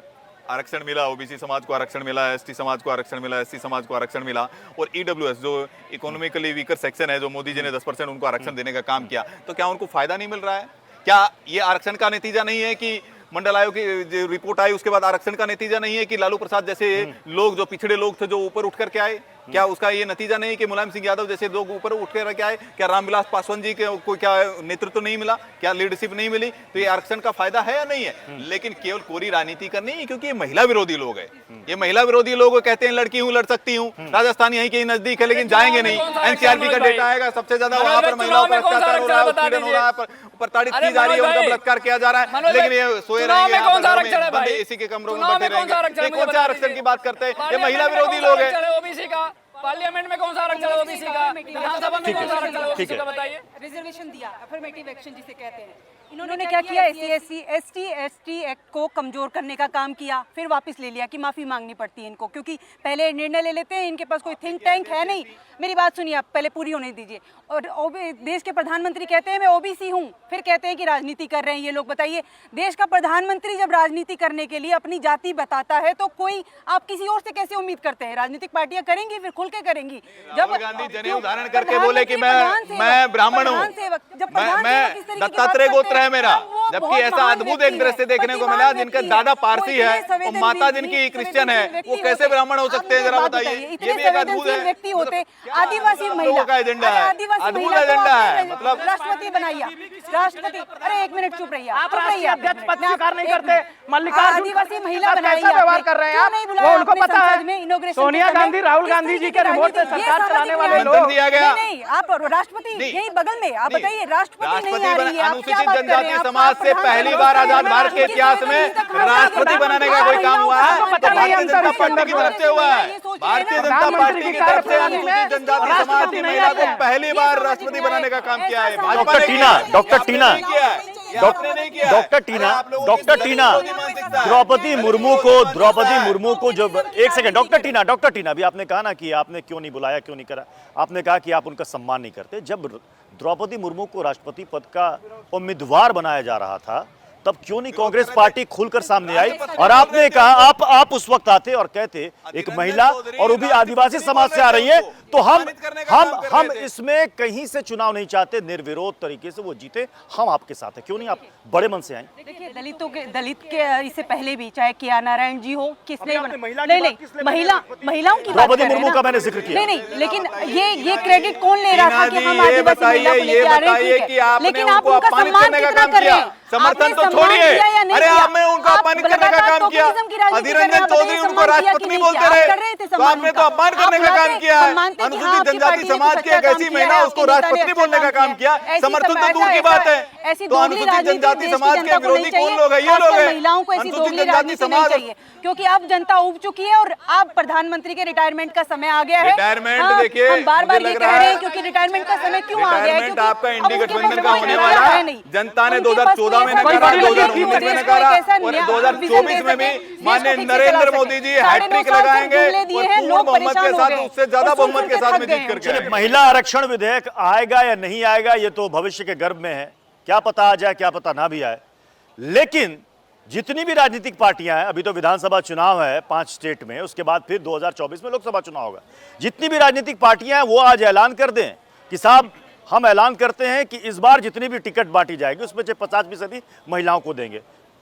आरक्षण मिला, ओबीसी समाज को आरक्षण मिला, एसटी समाज को आरक्षण मिला, एससी समाज को आरक्षण मिला, और ईडब्ल्यूएस जो इकोनॉमिकली वीकर सेक्शन है, जो मोदी जी ने 10% उनको आरक्षण देने का काम किया, तो क्या उनको फायदा नहीं मिल रहा है? क्या ये आरक्षण का नतीजा नहीं है कि मंडल आयोग की जो रिपोर्ट आई उसके बाद आरक्षण का नतीजा नहीं है कि लालू प्रसाद जैसे लोग, जो पिछड़े लोग थे, जो ऊपर उठ करके आए? क्या उसका ये नतीजा नहीं है कि मुलायम सिंह यादव जैसे लोग ऊपर उठ करके आए? क्या रामविलास पासवान जी को क्या नेतृत्व नहीं मिला? क्या लीडरशिप नहीं मिली? तो ये आरक्षण का फायदा है या नहीं है? लेकिन केवल कोरी राजनीति करनी है, क्योंकि ये महिला विरोधी लोग है। ये महिला विरोधी लोग कहते हैं लड़की हूँ, लड़ सकती हूँ। राजस्थान यहीं के नजदीक है, लेकिन जाएंगे नहीं। एनसीआरबी का डेटा आएगा, सबसे ज्यादा वहां पर महिलाओं पर अत्याचार हो रहा है, उत्पीड़न हो रहा है, प्रताड़ित की जा रही है, उनका बलात्कार किया जा रहा है, लेकिन ये सोए रहेंगे इसी के कमरों में बैठे रहेंगे। कौन सा आरक्षण की बात करते हैं? ये महिला विरोधी लोग हैं। ओबीसी का पार्लियामेंट में कौन सा आरक्षण है ओबीसी का? विधानसभा में कौन सा आरक्षण है ओबीसी का? बताइए। रिजर्वेशन दिया, अफर्मेटिव एक्शन जिसे कहते हैं। इन्होंने क्या किया? एसटी एक्ट को कमजोर करने का काम किया, फिर वापस ले लिया कि माफी मांगनी पड़ती है इनको, क्योंकि पहले निर्णय ले लेते हैं, इनके पास कोई थिंक टैंक है नहीं। मेरी बात सुनिए, आप पहले पूरी होने दीजिए। और देश के प्रधानमंत्री कहते हैं मैं ओबीसी हूँ, फिर कहते हैं कि राजनीति कर रहे हैं ये लोग। बताइए, देश का प्रधानमंत्री जब राजनीति करने के लिए अपनी जाति बताता है तो कोई, आप किसी और से कैसे उम्मीद करते हैं? राजनीतिक पार्टियां करेंगी, फिर खुल के करेंगी। जब गांधी जने उदाहरण करके बोले कि मैं ब्राह्मण हूँ, मैं दत्तात्रेय गोत्र है मेरा, जबकि ऐसा अद्भुत एक दृश्य देखने को मिला, जिनका दादा पारसी है और माता जिनकी क्रिश्चियन है, वो कैसे ब्राह्मण हो सकते हैं? जरा बताइए। ये भी एक अद्भुत है, आदिवासी महिला का एजेंडा है, अद्भुत एजेंडा है। मतलब राष्ट्रपति बनाइए, राष्ट्रपति। अरे एक मिनट चुप रहिए, आप राष्ट्रीय अध्यक्ष पद स्वीकार नहीं करते, मल्लिकार्जुन आदिवासी महिला बनाइए, कैसा व्यवहार कर रहे हैं आप? वो उनको पता है, सोनिया गांधी, राहुल गांधी जी के रिमोट से सरकार चलाने वाले लोग। दिया गया नहीं, आप राष्ट्रपति यही बगल में, आप बताइए, राष्ट्रपति नहीं आ रही है, अनुसूचित जनजाति समाज से पहली बार आजाद भारत के इतिहास में राष्ट्रपति बनाने का कोई काम हुआ है तो भारतीय जनता पार्टी की तरफ से हुआ है। भारतीय जनता पार्टी की तरफ से अनुसूचित जनजाति समाज की महिला को पहली बार राष्ट्रपति बनाने का काम किया है। डॉक्टर टीना, द्रौपदी मुर्मू को जब, एक सेकंड, डॉक्टर टीना भी आपने कहा ना कि आपने क्यों नहीं बुलाया, क्यों नहीं करा, आपने कहा कि आप उनका सम्मान नहीं करते। जब द्रौपदी मुर्मू को राष्ट्रपति पद का उम्मीदवार बनाया जा रहा था तब क्यों नहीं कांग्रेस पार्टी खुलकर सामने आई और आपने कहा आप उस वक्त आते और कहते एक महिला और वो भी आदिवासी समाज से आ रही है तो हम इसमें कहीं से चुनाव नहीं चाहते, निर्विरोध तरीके से वो जीते, हम आपके साथ हैं, क्यों नहीं आप बड़े मन से आए? देखिए दलित के इससे पहले भी चाहे के.आर. नारायण जी हो, किसने महिलाओं की बात द्रौपदी मुर्मू का मैंने जिक्र किया। नहीं, लेकिन ये क्रेडिट कौन ले रहा था कि हम आदिवासी महिला को लेके आ रहे हैं, लेकिन आप उनका सम्मान कितना कर रहे हैं? समर्थन तो छोड़िए, अरे आपने उनको अपमानित करने का काम किया। अधीर रंजन चौधरी उनको राजपत्नी बोलते रहे, तो आपने तो अपमान करने का काम किया है। अनुसूचित जनजाति समाज की एक ऐसी महिला, उसको राजपत्नी बोलने का काम किया। समर्थन तो दूर की बात है, तो अनुसूचित जनजाति समाज के विरोधी कौन लोग है? ये लोग हैं। महिलाओं को ऐसी दोगली राजनीति नहीं चाहिए, क्योंकि अब जनता उब चुकी है और अब प्रधानमंत्री के रिटायरमेंट का समय आ गया है। रिटायरमेंट देखिए, हम बार-बार ये कह रहे हैं क्योंकि रिटायरमेंट का समय क्यों आ गया है? रिटायरमेंट आपका इंडी गठबंधन का होने वाला है। जनता ने 2014 में नकारा, 2019 में नकारा और 2024 में भी माननीय नरेंद्र मोदी जी हैट्रिक लगाएंगे और पूर्ण बहुमत के साथ, उससे ज्यादा बहुमत के साथ में जीत करके आएंगे। महिला आरक्षण विधेयक आएगा या नहीं आएगा ये तो भविष्य के गर्भ में है, क्या पता आ जाए क्या पता ना भी आए। लेकिन जितनी भी राजनीतिक पार्टियां हैं, अभी तो विधानसभा चुनाव है 5 स्टेट में, उसके बाद फिर 2024 में लोकसभा चुनाव होगा। जितनी भी राजनीतिक पार्टियां हैं वो आज ऐलान कर दें कि साहब हम ऐलान करते हैं कि इस बार जितनी भी टिकट बांटी जाएगी उसमें से 50% महिलाओं को देंगे।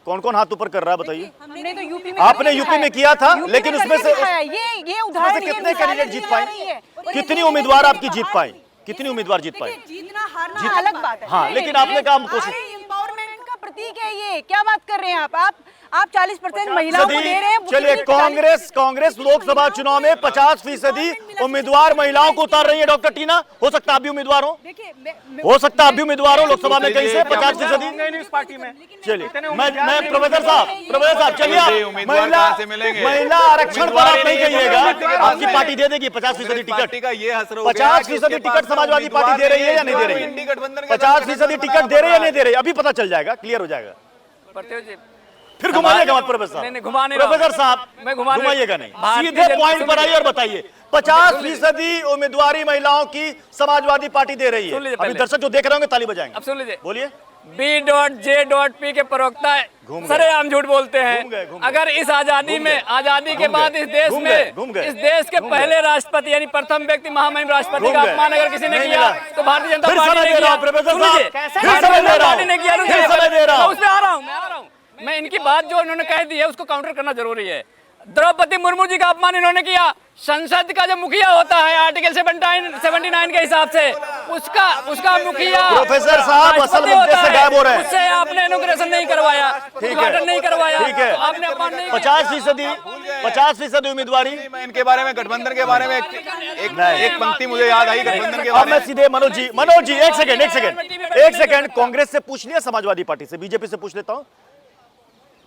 कौन कौन हाथ ऊपर कर रहा है बताइए? हमने तो यूपी में आपने यूपी में किया था, लेकिन उसमें से ये उदाहरण कितने कैंडिडेट जीत पाए? कितनी उम्मीदवार आपकी जीत पाई? कितनी उम्मीदवार जीत पाई? जीतना हारना अलग बात है। हाँ, लेकिन आपने कहा हम कोशिश, एम्पावरमेंट का प्रतीक है ये, क्या बात कर रहे हैं आप 40% महिलाओं को दे रहे हैं। चलिए, कांग्रेस लोकसभा चुनाव में 50% उम्मीदवार महिलाओं को उतार रही है। डॉक्टर टीना, हो सकता है आप भी उम्मीदवार हो सकता है आप भी उम्मीदवार हो लोकसभा में कहीं से 50%। इस पार्टी में चलिए, मैं प्रोफेसर साहब चलिए, आप महिला आरक्षण पर आप नहीं कहिएगा, आपकी पार्टी दे देगी 50% टिकट। 50% टिकट समाजवादी पार्टी दे रही है या नहीं दे रही है? 50% टिकट दे रही है या नहीं दे रही है? अभी पता चल जाएगा, क्लियर हो जाएगा। फिर घुमाइएगा मत प्रोफेसर, प्रोफेसर साहब घुमाइएगा नहीं, सीधे पॉइंट पर आइए और बताइए। 50% उम्मीदवारी महिलाओं की समाजवादी पार्टी दे रही है। अभी दर्शक जो देख रहे होंगे ताली बजाएंगे। अब सुन लीजिए, बोलिए। B.J.P के प्रवक्ता सरेआम झूठ बोलते हैं। अगर इस आजादी के बाद इस देश के पहले राष्ट्रपति यानी प्रथम व्यक्ति महामहिम राष्ट्रपति का अपमान अगर किसी ने किया तो भारतीय जनता पार्टी ने किया। उसमें आ रहा हूँ मैं इनकी बात जो उन्होंने कह दी है उसको काउंटर करना जरूरी है। द्रौपदी मुर्मू जी का अपमान इन्होंने किया। संसद का जो मुखिया होता है आर्टिकल 79 के हिसाब से उसका मुखिया प्रोफेसर साहब असल मुद्दे से गायब हो रहे हैं। उससे आपने इनॉग्रेशन नहीं करवाया, उद्घाटन नहीं करवाया, ठीक है, तो आपने अपमान नहीं 50% उम्मीदवारी। मैं इनके बारे में, गठबंधन के बारे में एक पंक्ति मुझे याद आई गठबंधन के बारे में। मैं सीधे मनोज जी एक सेकंड कांग्रेस से पूछ लिया, समाजवादी पार्टी से, बीजेपी से पूछ लेता हूं।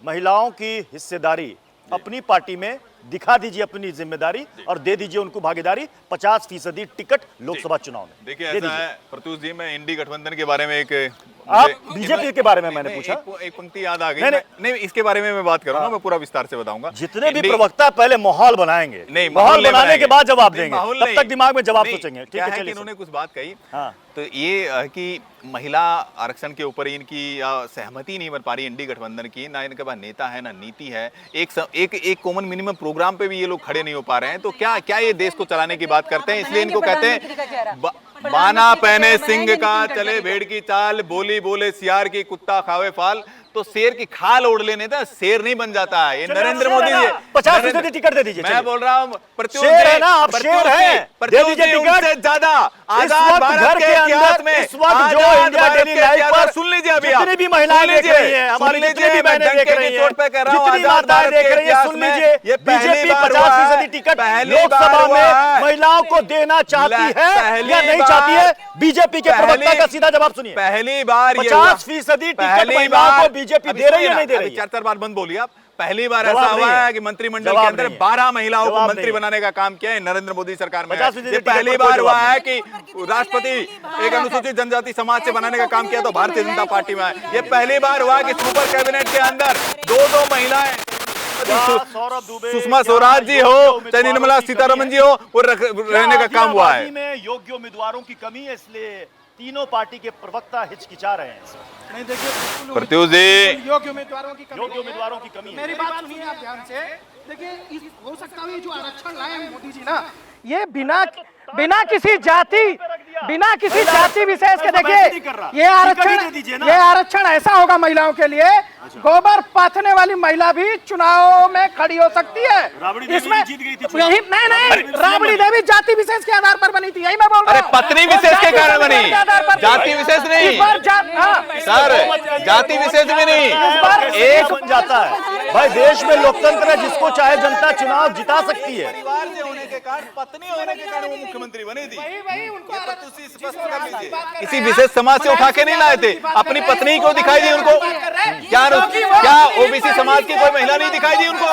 महिलाओं की हिस्सेदारी अपनी पार्टी में दिखा दीजिए, अपनी जिम्मेदारी, और दे दीजिए उनको भागीदारी 50% टिकट लोकसभा चुनाव में। देखिए ऐसा है प्रत्युष जी, मैं इंडी गठबंधन के बारे में आप बीजेपी के बारे में मैंने पूछा, एक पंक्ति याद आ गई। नहीं, इसके बारे में मैं बात करूंगा, मैं पूरा विस्तार से बताऊंगा। जितने भी प्रवक्ता पहले माहौल बनाएंगे, नहीं माहौल बनाने के बाद जवाब देंगे, तब तक दिमाग में जवाब सोचेंगे। ठीक है, चलिए। इन्होंने कुछ बात कही तो ये कि महिला आरक्षण के ऊपर इनकी सहमति नहीं बन पा रही इंडी गठबंधन की, ना इनके पास नेता है ना नीति है, एक कॉमन मिनिमम प्रोग्राम पे भी ये लोग खड़े नहीं हो पा रहे हैं। तो क्या ये देश को चलाने की बात करते हैं? इसलिए इनको कहते हैं बाना पहने सिंह का, चले भेड़ की चाल, बोली बोले सियार की, कुत्ता खावे फाल। तो शेर की खाल ओढ़ लेने था, शेर नहीं बन जाता है। ये नरेंद्र मोदी जी 50% टिकट दे दीजिए। मैं बोल रहा हूँ शेर है ना, आप शेर हैं, दे दीजिए टिकट। ज्यादा आजाद भारत के इतिहास में इस वक्त जो इंडिया डेली लाइफ पर, सुन लीजिए अभी, जितनी भी महिलाएं देख रही हैं, हमारी जितनी भी बहनें देख रही हैं, जितनी माताएं देख रही हैं, सुन लीजिए, बीजेपी 50% टिकट लोकसभा में महिलाओं को देना चाहती है या नहीं चाहती है? बीजेपी के प्रवक्ता का सीधा जवाब सुनिए। पहली बार 50% टिकट महिलाओं को बीजेपी दे रही है नहीं दे रही? 4 बार बंद बोलिए आप। पहली बार ऐसा हुआ है कि मंत्रिमंडल के अंदर 12 महिलाओं को मंत्री बनाने का काम किया है नरेंद्र मोदी सरकार में। ये पहली बार हुआ है कि राष्ट्रपति एक अनुसूचित जनजाति समाज से बनाने का काम किया तो भारतीय जनता पार्टी में है। ये पहली बार हुआ कि सुपर कैबिनेट के अंदर 2 महिलाएं, सुषमा स्वराज जी हो चाहे निर्मला सीतारमण जी हो, वो रहने का काम हुआ है। योग्य उम्मीदवारों की कमी है, इसलिए तीनों पार्टी के प्रवक्ता हिचकिचा रहे हैं। नहीं देखिए प्रत्युष जी, योग्य उम्मीदवारों की कमी है। है। मेरी बात सुनिए आप ध्यान से। देखिए हो सकता है ये जो आरक्षण लाए हैं मोदी जी ना, ये बिना किसी जाति विशेष के, देखिए ये आरक्षण ऐसा होगा महिलाओं के लिए, गोबर पाथने वाली महिला भी चुनाव में खड़ी हो सकती है। इसमें यही नहीं, राबड़ी देवी जाति विशेष के आधार पर बनी थी, यही मैं बोल रहा हूँ। पत्नी विशेष के कारण बनी, जाति विशेष नहीं सर, जाति विशेष भी नहीं, एक बन जाता है भाई। देश में लोकतंत्र है, जिसको चाहे जनता चुनाव जिता सकती है। परिवार से होने के कारण, पत्नी होने के कारण वो मुख्यमंत्री बनी थी। किसी विशेष समाज से उठा के नहीं लाए थे, अपनी पत्नी को दिखाई दी उनको। क्या ओबीसी समाज की कोई महिला नहीं दिखाई दी उनको?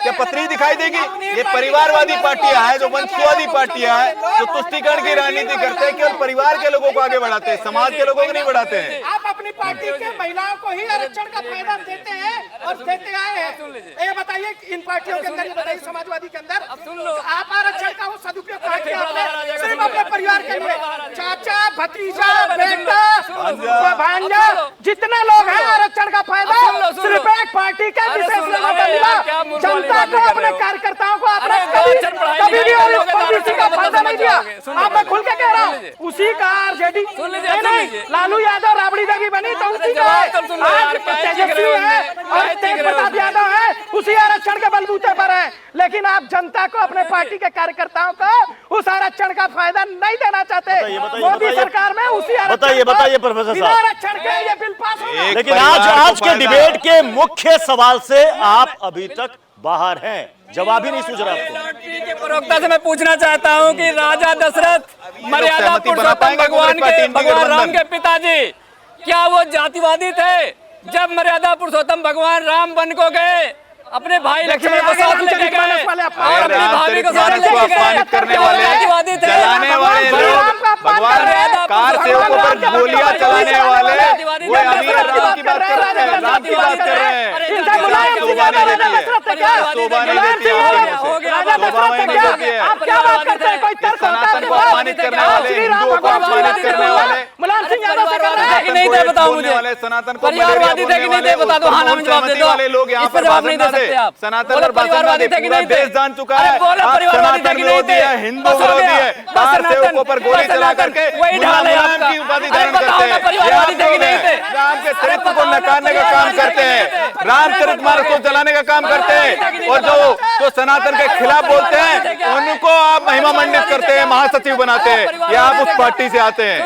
क्या पत्नी दिखाई देगी? ये परिवारवादी पार्टियां हैं, जो वंशवादी पार्टियां हैं, जो तुष्टीकरण की राजनीति करते हैं, केवल परिवार के लोगों को आगे बढ़ाते हैं, समाज के लोगों को नहीं बढ़ाते हैं। आप अपनी पार्टी के महिलाओं को ही आरक्षण का फायदा देते हैं और देते आए हैं। ये बताइए इन पार्टियों के अंदर, ये बताइए समाजवादी के अंदर, आप आरक्षण का वो सदुपयोग किया आपने सिर्फ अपने परिवार के लिए। चाचा, भतीजा, बेटा, भांजा, जितने लोग हैं, आरक्षण का फायदा सिर्फ एक पार्टी के विशेष लोगों को मिला। जनता को, अपने कार्यकर्ताओं को आपने कभी भी ओबीसी का फायदा नहीं दिया। आप मैं खुल के कह रहा हूँ, उसी का आरजेडी नहीं, लालू यादव राबड़ी देवी बनी तो उसी का आज तेजस्वी है और तेज प्रताप यादव है, उसी आरक्षण के बलबूते पर है। लेकिन आप जनता को, अपने पार्टी के कार्यकर्ताओं को उस आरक्षण का फायदा नहीं देना चाहते। मोदी सरकार में उसी बताइए प्रोफेसर साहब, आरक्षण के ये बिल पास हो। लेकिन आज के डिबेट के मुख्य सवाल से आप अभी तक बाहर हैं, जवाब ही नहीं सूझ रहा आपको। के प्रवक्ता से मैं पूछना चाहता हूं कि राजा दशरथ मर्यादा पुरुषोत्तम भगवान राम के पिताजी, क्या वो जातिवादी थे? जब मर्यादा पुरुषोत्तम भगवान राम वन को गए, अपने भाई लक्ष्मण को साथ लेके गए और अपनी भाभी को साथ लेके गए, अपमानित करने वाले, जलाने वाले लोग, भगवान कार सेवकों पर गोलियां चलाने वाले, वो अभी राम की बात कर रहे हैं, राम की बात कर रहे हैं। शोभा नहीं देती है, शोभा नहीं देती है। आप क्या बात करते हैं? कोई तर्क सनातन को अपमानित करने वाले, हिंदुओं को अपमानित करने वाले, मुलायम सिंह यादव से कर रहे हैं। नहीं दे, बताओ मुझे। सनातन को परिवारवादी थे कि नहीं दे, बता दो। हाँ नाम जवाब दे दो। वाले लोग यहाँ पर जवाब नहीं दे सकते आप। सनातन पर परिवारवादी थे कि नहीं, देश जान चुका है। सनातन विरोधी है, हिंदू विरोधी है, कार सेवकों पर गोली चला करके मुलायम की उपाधि धारण करते हैं, राम के चरित्र को नकारने का काम करते हैं, रामचरितमानस को जलाने का काम करते हैं, और जो सनातन के खिलाफ बोलते हैं उनको आप महिमा मंडित करते हैं, महासचिव बनाते हैं। ये आप उस पार्टी से आते हैं।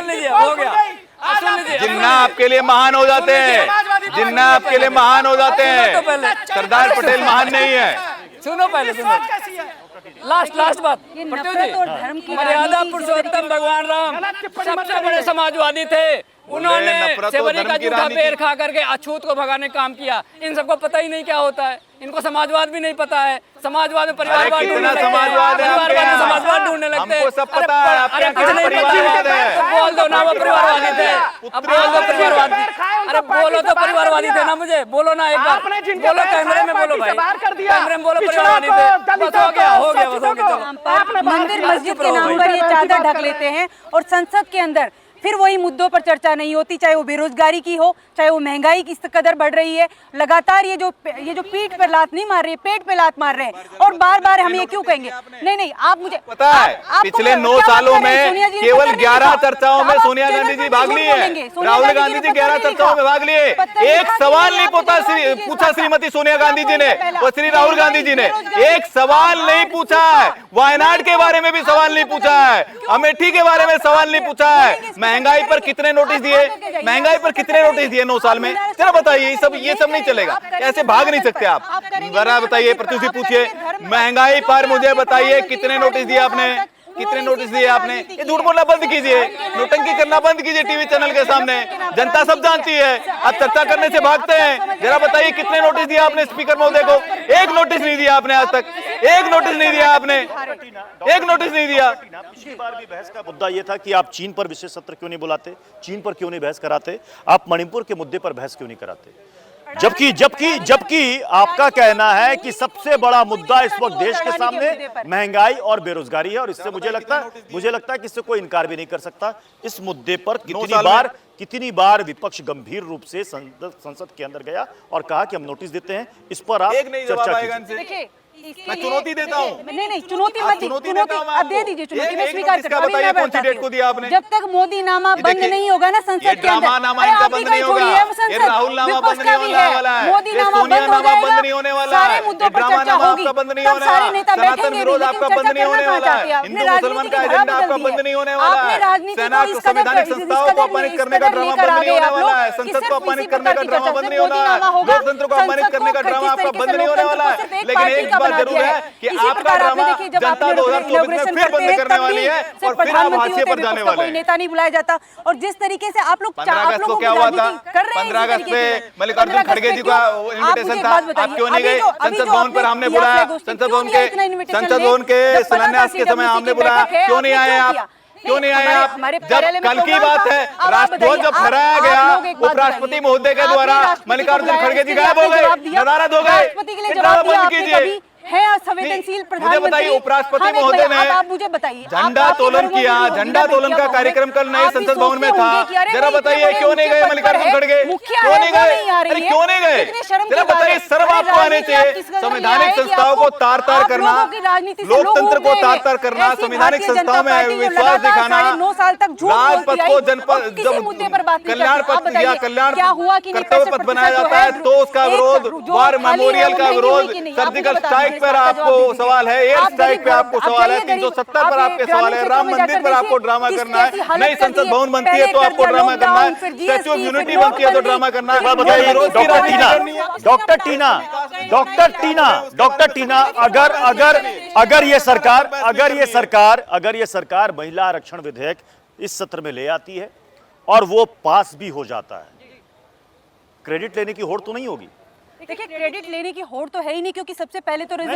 जिन्ना आपके लिए महान हो जाते हैं, जिन्ना आपके लिए महान हो जाते हैं। सरदार पटेल महान नहीं है। सुनो पहले, सुनो लास्ट बात। मर्यादा पुरुषोत्तम भगवान राम सबसे बड़े समाजवादी थे। उन्होंने सेवरी का जूठा पेड़ खा करके अछूत को भगाने का काम किया। इन सबको पता ही नहीं क्या होता है, इनको समाजवाद भी नहीं पता है। समाजवाद में परिवारवाद ढूंढने लगते हैं, समाजवाद ढूंढने लगते हैं। सब पता है, अरे कुछ नहीं पता है, बोल दो ना वो परिवारवादी थे। अब बोल दो परिवारवादी, अरे बोलो तो परिवारवादी थे ना, मुझे बोलो ना एक बार, बोलो कैमरे में, बोलो भाई कैमरे में बोलो परिवारवादी थे। बस हो गया बस हो गया। मंदिर मस्जिद के नाम पर ये चादर ढक लेते हैं और संसद के अंदर फिर वही मुद्दों पर चर्चा नहीं होती, चाहे वो बेरोजगारी की हो, चाहे वो महंगाई किस कदर बढ़ रही है। लगातार ये जो पीठ पर लात नहीं मार रही है, पेट पे लात मार रहे हैं। और बार हम ये क्यों कहेंगे? नहीं, आप मुझे पता है, पिछले 9 सालों में केवल 11 चर्चाओं में सोनिया गांधी जी भाग लिए, राहुल गांधी जी 11 चर्चाओं में भाग लिए। एक सवाल नहीं पूछा श्रीमती सोनिया गांधी जी ने और श्री राहुल गांधी जी ने, एक सवाल नहीं पूछा है। वायनाड के बारे में भी सवाल नहीं पूछा है, अमेठी के बारे में सवाल नहीं पूछा है। महंगाई पर कितने नोटिस दिए, महंगाई पर कितने नोटिस दिए 9 साल में? जरा बताइए, ये सब नहीं चलेगा, ऐसे भाग नहीं सकते आप। जरा बताइए, प्रत्युष जी पूछिए, महंगाई पर मुझे बताइए कितने नोटिस दिए आपने, कितने नोटिस दिए आपने? ये झूठ बोलना बंद कीजिए, नोटंकी करना बंद कीजिए टीवी चैनल के सामने, जनता सब जानती है। आप चर्चा करने से भागते हैं। जरा बताइए कितने नोटिस दिया आपने स्पीकर महोदय को? एक नोटिस नहीं दिया आपने आज तक, एक नोटिस नहीं दिया आपने, एक नोटिस नहीं दिया। पिछली बार भी बहस का मुद्दा यह था कि आप चीन पर विशेष सत्र क्यों नहीं बुलाते, चीन पर क्यों नहीं बहस कराते, आप मणिपुर के मुद्दे पर बहस क्यों नहीं कराते? जबकि जबकि जबकि आपका कहना है कि सबसे बड़ा मुद्दा इस वक्त देश के सामने महंगाई और बेरोजगारी है, और इससे मुझे लगता है कि इससे कोई इनकार भी नहीं कर सकता। इस मुद्दे पर कितनी बार विपक्ष गंभीर रूप से संसद के अंदर गया और कहा कि हम नोटिस देते हैं, इस पर आप चर्चा कीजिए। मैं चुनौती देता हूँ। नहीं चुनौती मत चुनौती अब दे दीजिए, चुनौती मैं स्वीकार करता हूँ। कौन सी डेट को दिया आपने? जब तक मोदी नामा बंद नहीं होगा ना संसद के अंदर, ड्रामा इनका बंद नहीं होगा, ये राहुल नामा बंद नहीं होने वाला है, मोदी नामा सोनिया नामा बंद नहीं होने वाला है, सारे मुद्दों पर चर्चा होगी, बंद नहीं होने वाला है, सनातन विरोध आपका बंद नहीं होने वाला है, हिंदू मुसलमान का एजेंडा आपका बंद नहीं होने वाला है, सेना को संवैधानिक संस्थाओं को अपमानित करने का ड्रामा बंद नहीं होने वाला है, संसद को अपमानित करने का ड्रामा बंद नहीं होना है, लोकतंत्र को अपमानित करने का ड्रामा आपका बंद नहीं होने वाला है। लेकिन एक बात जरूर है कि आपका ड्रामा जनता 2024 में फिर बंद करने वाली है और फिर आप हाशिए पर जाने वाले हैं। नेता नहीं बुलाया जाता, और जिस तरीके से आप लोग 15 अगस्त को क्या हुआ था? 15 अगस्त पे मल्लिकार्जुन खड़गे जी का इनविटेशन था, आप क्यों नहीं गए? संसद भवन पर हमने बुलाया, संसद भवन के शिलान्यास के समय हमने बुलाया, क्यों नहीं आए आप? क्यों नहीं आए आप? जब कल की बात है, राष्ट्रध्वज जब फहराया गया उपराष्ट्रपति महोदय के द्वारा, मल्लिकार्जुन खड़गे जी गायब हो गए, नदारद हो गए, बंद कीजिए। है संवेदनशील मुझे बताइए, उपराष्ट्रपति महोदय ने आप मुझे बताइए, झंडा तोलन किया, झंडा तोलन का कार्यक्रम कल नए संसद भवन में था, जरा बताइए क्यों नहीं गए मल्लिकार्जुन खड़गे? क्यों नहीं गए? अरे क्यों नहीं गए? जरा बताइए, शर्म आपको आने चाहिए। संवैधानिक संस्थाओं को तार तार करना, लोकतंत्र को तार तार करना, संवैधानिक संस्थाओं में विश्वास दिखाना, 9 साल तक राजपथ को जनपद जब कल्याण पथ या कल्याण कर्तव्य पथ बनाया जाता है तो उसका विरोध, वार मेमोरियल का विरोध, सर्जिकल स्ट्राइक पर आपको सवाल है, एयर स्ट्राइक पे आपको सवाल है, 370 पर आपके सवाल है, राम मंदिर पर आपको ड्रामा करना है, नई संसद भवन बनती है तो आपको ड्रामा करना है, स्टैच्यू ऑफ यूनिटी बनती है तो ड्रामा करना है। बताइए डॉक्टर टीना, अगर ये सरकार महिला आरक्षण विधेयक इस सत्र में ले आती है और वो पास भी हो जाता है, क्रेडिट लेने की होड़ तो नहीं होगी? देखिए, क्रेडिट लेने की होड़ तो है ही नहीं, क्योंकि सबसे पहले तो नहीं,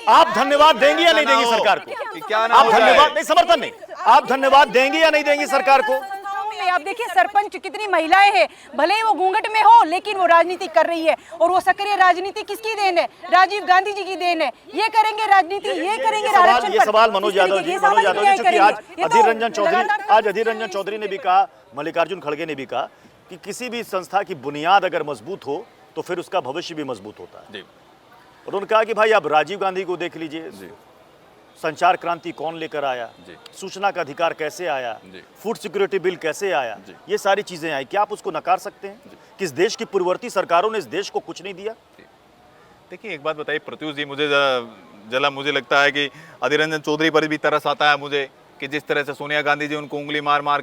आप धन्यवाद देंगी या नहीं देंगी सरकार को? आप धन्यवाद नहीं, समर्थन नहीं, आप धन्यवाद देंगी या नहीं देंगी सरकार को? आप देखिए, सरपंच कितनी महिलाएं हैं, भले ही वो घूंघट में हो लेकिन वो राजनीति कर रही है, और वो सक्रिय राजनीति किसकी देन है? राजीव गांधी जी की देन है। ये करेंगे राजनीति, ये करेंगे आरक्षण पर। ये सवाल मनोज यादव जी, चूंकि आज अधीर रंजन चौधरी ने भी कहा, मल्लिकार्जुन खड़गे ने भी कहा कि किसी भी संस्था की बुनियाद अगर मजबूत हो तो फिर उसका भविष्य भी मजबूत होता है। और उन्होंने कहा कि भाई आप राजीव गांधी को देख लीजिए, संचार क्रांति कौन लेकर आया, सूचना का अधिकार कैसे आया, फूड सिक्योरिटी बिल कैसे आया, ये सारी चीजें आई, क्या आप उसको नकार सकते हैं कि इस देश की पूर्ववर्ती सरकारों ने इस देश को कुछ नहीं दिया? देखिए, एक बात बताइए प्रत्युष जी, मुझे लगता है कि अधीर रंजन चौधरी पर भी तरस आता है मुझे कि जिस तरह से सोनिया गांधी जी उनको उंगली मार मार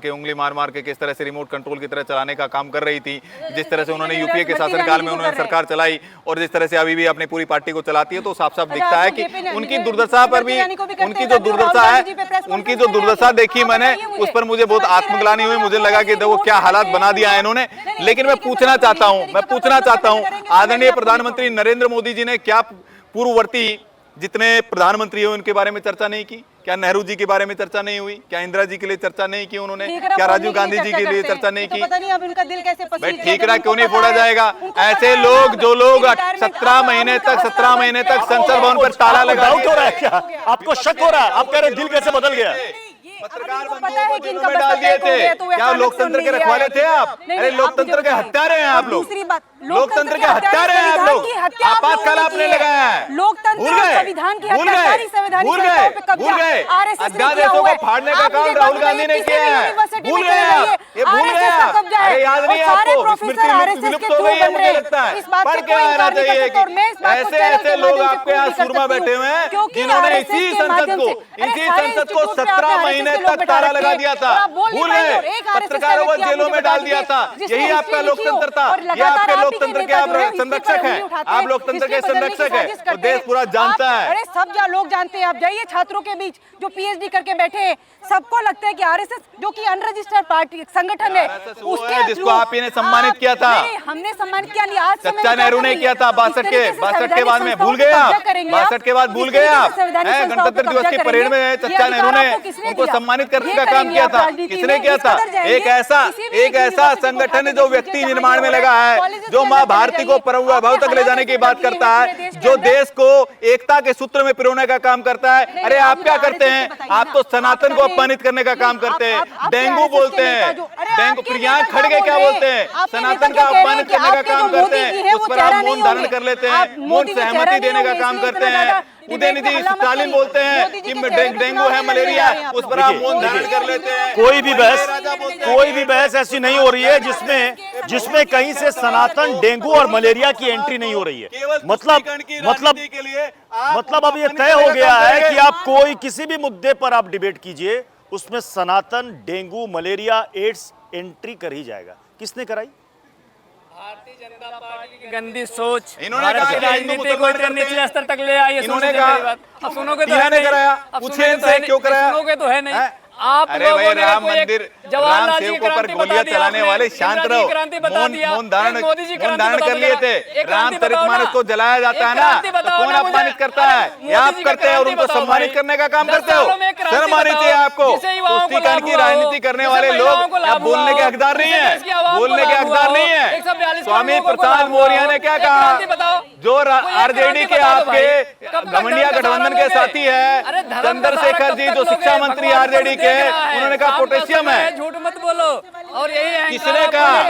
के किस तरह से रिमोट कंट्रोल की तरह चलाने का काम कर रही थी, जिस तरह से उन्होंने यूपीए के शासनकाल में उन्होंने सरकार चलाई और जिस तरह से अभी भी अपनी पूरी पार्टी को चलाती है, तो साफ साफ दिखता है कि उनकी दुर्दशा पर भी, उनकी जो दुर्दशा देखी मैंने, उस पर मुझे बहुत आत्मग्लानि हुई। मुझे लगा कि देखो क्या हालात बना दिया है इन्होंने। लेकिन मैं पूछना चाहता हूँ आदरणीय प्रधानमंत्री नरेंद्र मोदी जी ने क्या पूर्ववर्ती जितने प्रधानमंत्री हैं उनके बारे में चर्चा नहीं की? क्या नेहरू जी के बारे में चर्चा नहीं हुई? क्या इंदिरा जी के लिए चर्चा नहीं की उन्होंने? क्या राजीव गांधी जी के लिए चर्चा नहीं की? पता नहीं अब इनका दिल कैसे भाई ठीकरा क्यों नहीं फोड़ा जाएगा? ऐसे लोग जो लोग 17 महीने तक संसद भवन पर ताला लगा डाउट हो रहा है क्या? आपको शक हो रहा है? आप कह रहे दिल कैसे बदल गया? पत्रकार बंधुओं को जेलों में डाल दिए थे, क्या लोकतंत्र के रखवाले थे आप? अरे लोकतंत्र के हत्यारे हैं आप लोग, लोकतंत्र के हत्यारे हैं आप लोग। आपातकाल आपने लगाया है, भूल गए अध्यादेशों को फाड़ने का काम राहुल गांधी ने किया है, भूल गए आप, ये भूल गए आप। अरे याद नहीं आपको, स्मृति विलुप्त हो गई है मुझे लगता है। पढ़ के आना चाहिए कि ऐसे लोग आपके यहाँ सुरमा बैठे हुए हैं जिन्होंने इसी संसद को 17 महीने तक ताला लगा दिया था, भूल गए, पत्रकारों को जेलों में डाल दिया था। यही आपका लोकतंत्र था, ये आपके लोकतंत्र के आप संरक्षक हैं, आप लोकतंत्र के संरक्षक हैं, तो देश पूरा जानता है। अरे सब लोग जानते हैं। आप जाइए छात्रों के बीच जो पीएचडी करके बैठे हैं, सबको लगता है कि आरएसएस जो कि अनरजिस्टर्ड पार्टी संगठन है, उसके जिसको आप ने सम्मानित किया था, हमने सम्मानित किया नहीं। आज चचा नेहरू ने किया था 62 के बाद में, भूल गए आप? 62 के बाद भूल गए आप? गणतंत्र दिवस की परेड में चचा नेहरू ने उनको सम्मानित करने का काम किया था। किसने किया था? एक ऐसा संगठन जो व्यक्ति निर्माण में लगा है, जो माँ भारती को परम तक ले जाने की बात करता है, जो देश को एकता के सूत्र में पिरोने का काम करता है। अरे आप क्या करते हैं? आप तो सनातन को अपमानित करने का काम करते हैं, डेंगू बोलते हैं, डेंगू। प्रियंका खड़गे क्या बोलते हैं? सनातन का अपमानित करने का काम करते हैं, उस पर आप मौन धारण कर लेते हैं, मौन सहमति देने का काम करते हैं। उदयनिधि स्टालिन बोलते हैं कि डेंगू है, मलेरिया, उस पर आप मौन धारण कर लेते हैं। कोई भी बहस ऐसी नहीं हो रही है जिसमें कहीं से सनातन, डेंगू और मलेरिया की एंट्री नहीं हो रही है। मतलब अब ये तय हो गया है कि आप कोई किसी भी मुद्दे पर आप डिबेट कीजिए, उसमें सनातन, डेंगू, मलेरिया, एड्स एंट्री कर ही जाएगा। किसने कराई? भारतीय जनता पार्टी की गंदी सोच इन्होंने कहा राजनीति को इतने निचले स्तर तक ले आई। इन्होंने कहा, अब सुनोगे तो है नहीं, कराया, पूछे इनसे क्यों कराया, सुनोगे तो है नहीं। आप अरे भाई, राम मंदिर, राम सेवकों पर गोलियां चलाने वाले शांत रहो, मौन धारण कर लिए थे। रामचरितमानस को जलाया जाता है ना, तो कौन अपमानित करता है? ये आप करते हैं और उनको सम्मानित करने का काम करते हो। शर्म आनी चाहिए आपको। तुष्टीकरण की राजनीति करने वाले लोग अब बोलने के हकदार नहीं है, बोलने के हकदार नहीं है। स्वामी प्रसाद मौर्य ने क्या कहा? जो आरजेडी के आपके घमंडिया गठबंधन के साथी है चंद्रशेखर जी, जो शिक्षा मंत्री आरजेडी के, उन्होंने कहा पोटेशियम है। झूठ मत बोलो। और यही किसने कहा?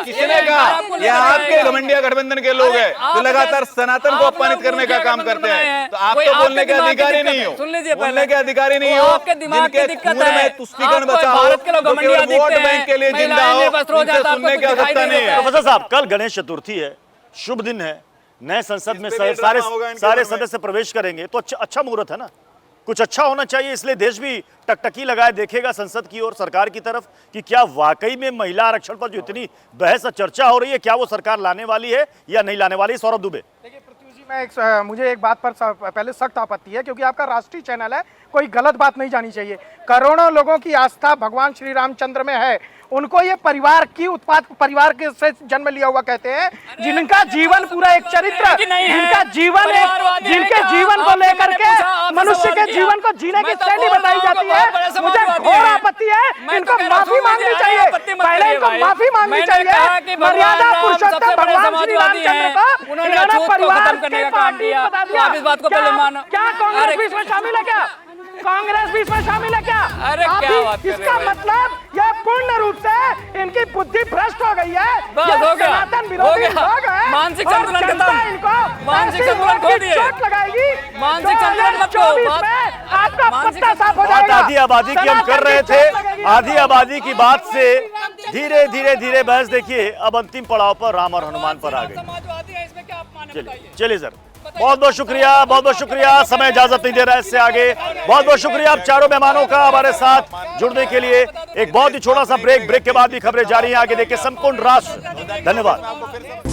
किसने कहा? ये आपके घमंडिया गठबंधन के लोग हैं जो लगातार सनातन को अपमानित करने का काम करते हैं। तो आप तो बोलने के अधिकारी नहीं हो, बोलने के अधिकारी नहीं हो। जिनके खून में तुष्टीकरण बचा हो, जो केवल वोट बैंक के लिए जिंदा हो, उनसे सुनने की आवश्यकता नहीं है। प्रोफेसर साहब, कल गणेश चतुर्थी है, शुभ दिन है, नए संसद में सारे सदस्य प्रवेश करेंगे, तो अच्छा मुहूर्त है ना, कुछ अच्छा होना चाहिए। इसलिए देश भी टकटकी लगाए देखेगा संसद की ओर, सरकार की तरफ, कि क्या वाकई में महिला आरक्षण पर जो इतनी बहस और चर्चा हो रही है, क्या वो सरकार लाने वाली है या नहीं लाने वाली है। सौरभ दुबे, देखिए पृथ्वी जी, मुझे एक बात पर पहले सख्त आपत्ति है, क्योंकि आपका राष्ट्रीय चैनल है, कोई गलत बात नहीं जानी चाहिए। करोड़ों लोगों की आस्था भगवान श्री रामचंद्र में है, उनको ये परिवार की उत्पाद परिवार के से जन्म लिया हुआ कहते हैं, जिनका जीवन पूरा एक चरित्र, जिनका जीवन जिनके जीवन को लेकर के मनुष्य के जीवन को जीने की शैली बताई जाती है। मुझे घोर आपत्ति है, इनको माफी मांगनी चाहिए, पहले इनको माफी मांगनी चाहिए। मर्यादा पुरुषोत्तम भगवान श्री रामचंद्र को इन्होंने परिवार की पार्टी बता दिया। क्या कांग्रेस भी इसमें शामिल है? क्या कांग्रेस भी इसमें शामिल है? क्या? अरे क्या बात कर रहे इसका मतलब यह पूर्ण रूप से इनकी बुद्धि भ्रष्ट हो गई है। बस हो गया, मानसिक संतुलन खत्म, मानसिक संतुलन खो दिए, मानसिक संतुलन मत खो। आपका पत्ता साफ हो बात जाएगा। आधी आबादी की हम कर रहे थे, आधी आबादी की बात से धीरे धीरे बहस देखिए अब अंतिम पड़ाव पर राम और हनुमान पर आ गई। चलिए सर, बहुत बहुत शुक्रिया। समय इजाजत नहीं दे रहा है इससे आगे। बहुत बहुत शुक्रिया आप चारों मेहमानों का हमारे साथ जुड़ने के लिए। एक बहुत ही छोटा सा ब्रेक के बाद भी खबरें जारी हैं, आगे देखिए संपूर्ण राष्ट्र। धन्यवाद।